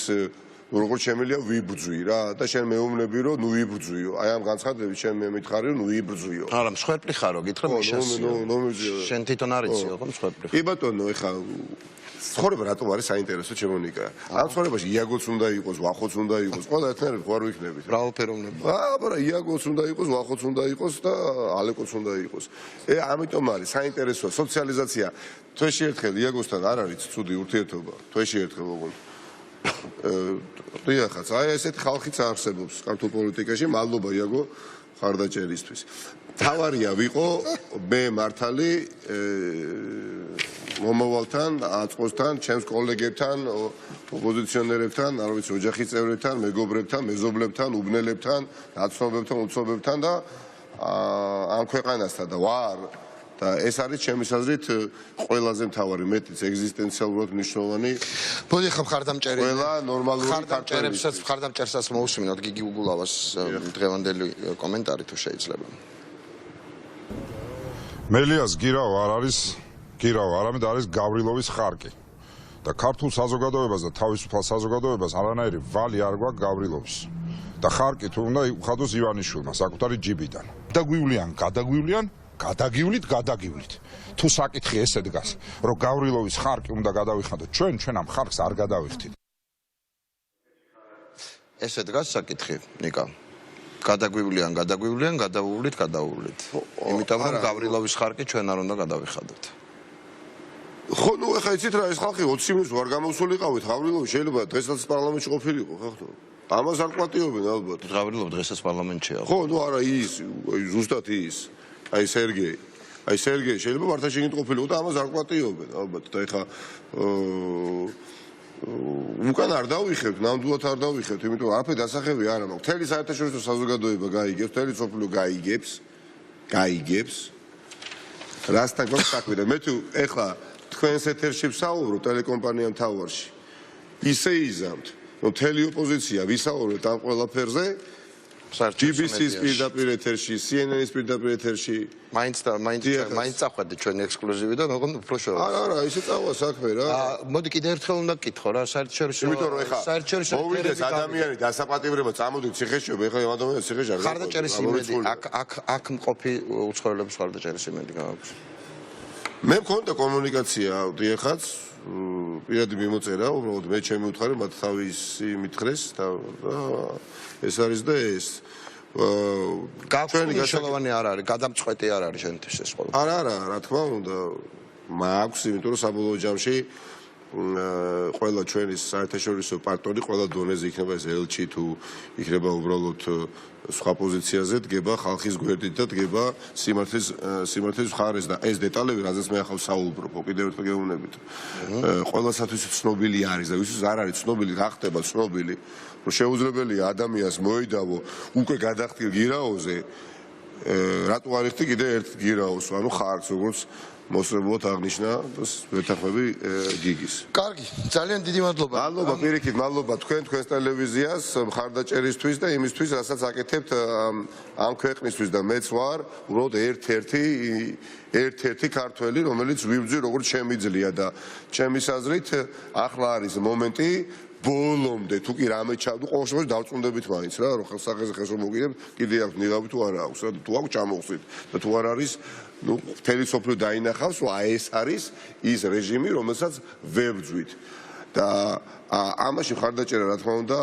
როგორც შემიძლია ვიბრძვი რა და შენ მეუბნები რომ ნუ ვიბრძვიო. აი ამ განცხადებით შენ მე მითხარი რომ ნუ ვიბრძვიო. არა, მსხვერპლი ხარო, გითხრა მიშასიო. შენ თვითონ არიციო, ხო მსხვერპლი. კი ბატონო, ეხა ცხოვრება რატომ არის საინტერესო ჩემო ნიკა? ამ ცხოვრებაში იაგოც უნდა იყოს, ვახოც უნდა იყოს, ყველა ერთნაირად ხარ ვიქნებით. მრავალფეროვნება. აბა იაგოც უნდა იყოს, ვახოც უნდა იყოს და ალეკოც უნდა იყოს. ამიტომ არის საინტერესოა სოციალიზაცია. თვეში ერთხელ იაგოსთან არ არის ცუდი ურთიერთობა. თვეში ერთხელ ოღონდ დიახაც, აი ესეთი ხალხიც არსებობს ქართულ პოლიტიკაში, მადლობა იაგო ხარდაჭერისთვის. თავარია ვიყო მე მართალი მომავალთან, აწყოსთან, ჩემს კოლეგებთან, ოპოზიციონერებთან, არ ვიცი, ოჯახის წევრებთან, მეგობრებთან, მეზობლებთან, უბნელებთან, ნაცნობებთან, უცნობებთან და ამ ქვეყანასთან და ვარ და ეს არის ჩემის აზრით ყველაზე მთავარი, მეტიც ეგზისტენციალურად მნიშვნელოვანი. ბოდი ხა მხარდამჭერი. ყველა ნორმალური მხარდამჭერსაც მოусმინოთ გიგი უგულავას დღევანდელი კომენტარი თუ შეიძლება. მელიას გირავ არ არის გირავ, არამედ არის გავრილოვის ხარკი. და ქართულ საზოგადოებას და თავისუფალ საზოგადოებას არანაირი ვალი არ გვაქვს გავრილოვის. და ხარკი თუ უნდა უხადოს ივანიშვილმა საკუთარი ჯიბიდან. გადაგივლით. თუ საკითხი ესე დგას, რომ გავრილოვის ხარკი უნდა გადავიხადოთ ჩვენ ამ ხარკს არ გადავიხდით. ესე დგას საკითხი, ნიკა. გადაგვივლიან, გადავუვლით. იმიტომ რომ გავრილოვის ხარკი ჩვენ არ უნდა გადავიხადოთ. ხო, ნუ ეხა იცით რა, ეს ხალხი 20 მილის ვარ გამოსულიყავით, გავრილოვი შეიძლება დღესაც პარლამენტში ყოფილიყო, ხახტო. ამას არ ყვატიობენ ალბათ. გავრილოვი დღესაც პარლამენტშია. ხო, ნუ არა ის, ზუსტად ის. აი სერგეი შეიძლება მართაშინით ყოფილიყო და ამას არ ყვატიობენ ალბათ და ეხა უკან არ დავიხებთ, ნამდვილად არ დავიხებთ, იმიტომ რომ არაფერი დასახები არ მაქვს. მთელი საერთაშორისო საზოგადოება გაიგებს, მთელი სოფლიო გაიგებს. რასთან გვაქვს საქმე და მე თუ ეხლა თქვენს ეთერში ვსაუბრობ ტელეკომპანია მთავარში. ისე იზამთ, რომ მთელი ოპოზიცია ვისაუბრებთ ამ ყველაფერზე. BBC-ის პირდაპირ ეთერში, CNN-ის პირდაპირ ეთერში. მაინც წახვედი ჩვენ ექსკლუზივი და ოღონდ უფრო შევარ. არა, ისე წავა საქმე რა. მოდი კიდე ერთხელ უნდა გკითხო რა, საერთაშორისო. იმიტომ რომ ეხა მოვიდეს ადამიანი დასაპატიმრება, წამოდით ციხეში, ეხლა ამ ადამიანს ციხეში არ ხარდაჭერის იმედი, აქ მყოფი უცხოელების ხარდაჭერის იმედი გააქვს. მე მქონდა კომუნიკაცია დიახაც, პირადი მიმოწერა, უბრალოდ მე ჩემი უთხარი მათ თავისი მითხრეს და ეს არის და ეს. მნიშვნელოვანი არ არის, გადამწყვეტი არ არის შენთვის ეს ყველა. არა, რა თქმა უნდა, მაქვს, იმიტომ რომ საბოლოო ჯამში ყველა ჩვენი საერთაშორისო პარტნიორი ყველა დონეზე იქნება ეს ელჩი თუ იქნება უბრალოდ სხვა პოზიციაზე დგება ხალხის გვერდით და დგება სიმართლის მხარეს და ეს დეტალები, რაზეც მე ახლა ვსაუბრობ, კიდევ ერთხელ გეუბნებით. ყველასათვის ცნობილი არის და ვისაც არ არის ცნობილი, გახდება ცნობილი, რომ შეუძლებელია ადამიანს მოედავო უკვე გადახდილ გირაოზე, რატო არ იხდი კიდე ერთ გირაოს, ანუ ხარკს, როგორც მოსწრებულად აღნიშნა ვეთანხმები გიგის. კარგი, ძალიან დიდი მადლობა. მადლობა პირიქით, მადლობა თქვენს ტელევიზიას მხარდაჭერისთვის და იმისთვის, რასაც აკეთებთ ამ ქვეყნისთვის და მეც ვარ უბრალოდ ერთ-ერთი ქართველი, რომელიც ვიბრძვი როგორც შემიძლია და ჩემის აზრით ახლა არის მომენტი ბოლომდე თუ კი რამე ჩავდო, ყოველ შემთხვევაში დავწუნდებით მაინც რა, რომ სახელსახეზე ხეს რომ მოგიდებ, კიდე აქვს ნიღავი თუ არა აქვს რა, თუ აქვს ჩამოვხსნით და თუ არ არის, ნუ მთელი სოფლიო დაინახავს, რომ აი ეს არის ის რეჟიმი, რომელსაც ვებრძვით. და ამაში ხარდაჭერა რა თქმა უნდა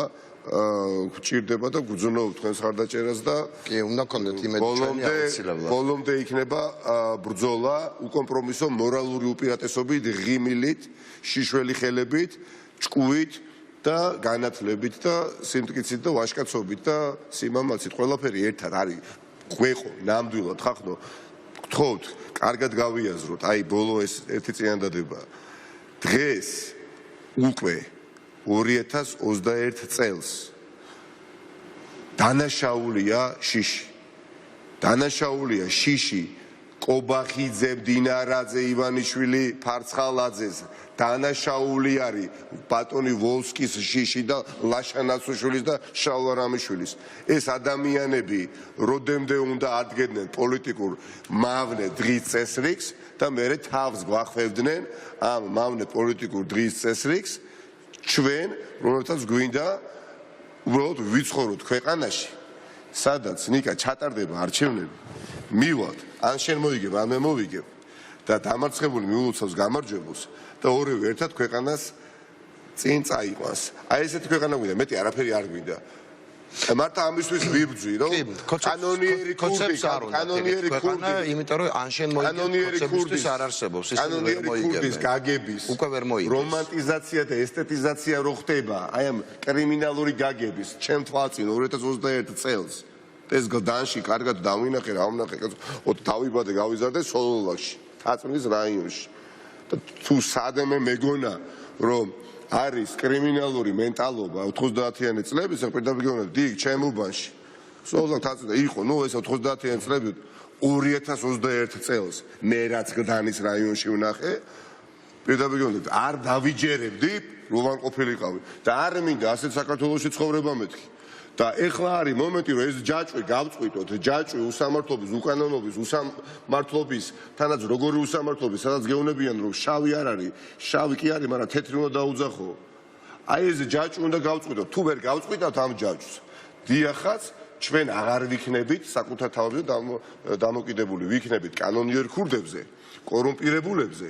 გვჭირდება და გვძნობ თქვენს ხარდაჭერას და კი, უნდა გქონდეთ იმედი ჩვენი აუცილებლად. ბოლომდე იქნება ბრძოლა უკომპრომისო მორალური უპირატესობით, ღიმილით, შიშველი ხელებით, ჭკუით და განათლებით და სიმტკიცით და ვაჟკაცობით და სიმამაცით ყველაფერი ერთად არის გვეყო ნამდვილად ხახნო გთხოვთ კარგად გავიაზროთ აი ბოლო ეს ერთი წინადადება დღეს უკვე 2021 წელს დანაშაულია შიში კობახიძე, დინარაძე, ივანიშვილი, ფარცხალაძეს დანაშაული არის ბატონი ვოლსკის შიში და ლაშანაცუშვილის და შალვარამიშვილის. ეს ადამიანები როდემდე უნდა ადგენდნენ პოლიტიკურ მავნე დღის წესრიგს და მერე თავს გვახვევდნენ ამ მავნე პოლიტიკურ დღის წესრიგს ჩვენ, რომელთაც გვინდა უბრალოდ ვიცხოვროთ ქვეყანაში, სადაც ნიკა ჩატარდება არჩევნები, მივალთ, ან შენ მოიგებ, ან მე მოვიგებ და დამარცხებული მიულოცავს გამარჯვებულს და ორივე ერთად ქვეყანას წინ წაიყვანს. აი ესეთი ქვეყანა გვინდა, მეტი არაფერი არ გვინდა. მარტო ამისთვის ვიბრძვი, რომ კანონიერი ქურდი, კანონიერი ქურდი, იმიტომ რომ ან შენ მოიგებ, კონცეფტისთვის არ არსებობს, ის ვერ ქურდის გაგების უკვე ვერ მოიგებს. რომანტიზაცია და ესთეტიზაცია რო ხდება, აი ამ კრიმინალური გაგების, ჩემ თვალწინ 2021 წელს ეს გდანში კარგად დავინახე, რა ვნახე, დავიბადე, გავიზარდე სოლოლაში, თაწმის რაიონში. და თუ სადმე მეგონა, რომ არის კრიმინალური მენტალობა 90-იანი წლების, პირდაპირ გეუბნები, დიდ ჩემუბანში. სოლოლაკ თაწმდა იყო, ნუ ეს 90-იანი წლები 2021 წელს მე რაც გდანის რაიონში ვნახე, პირდაპირ გეუბნები, არ დავიჯერებდი, რომ არ ყოფილიყავი და არ მინდა ასეთ საქართველოში ცხოვრება მეთქი. და ეხლა არის მომენტი, რომ ეს ჯაჭვი გავწყვიტოთ, ჯაჭვი უსამართლობის, უკანონობის, უსამართლობის, თანაც როგორი უსამართლობის, სადაც გეუბნებიან, რომ შავი არ არის, შავი კი არის, მაგრამ თეთრი უნდა დაუძახო. აი ეს ჯაჭვი უნდა გავწყვიტოთ, თუ ვერ გავწყვიტავთ ამ ჯაჭვს, დიახაც, ჩვენ აღარ ვიქნებით საკუთარ თავებზე დამოკიდებული, ვიქნებით კანონიერ ქურდებზე, კორუმპირებულებზე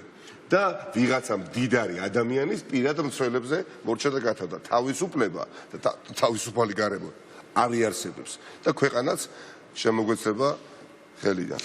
და ვიღაცა მდიდარი ადამიანის პირად მცველებზე მორჩა და გათავდა. თავისუფლება და თავისუფალი გარემო არ იარსებებს და ქვეყანაც შემოგვეცება ხელიდან.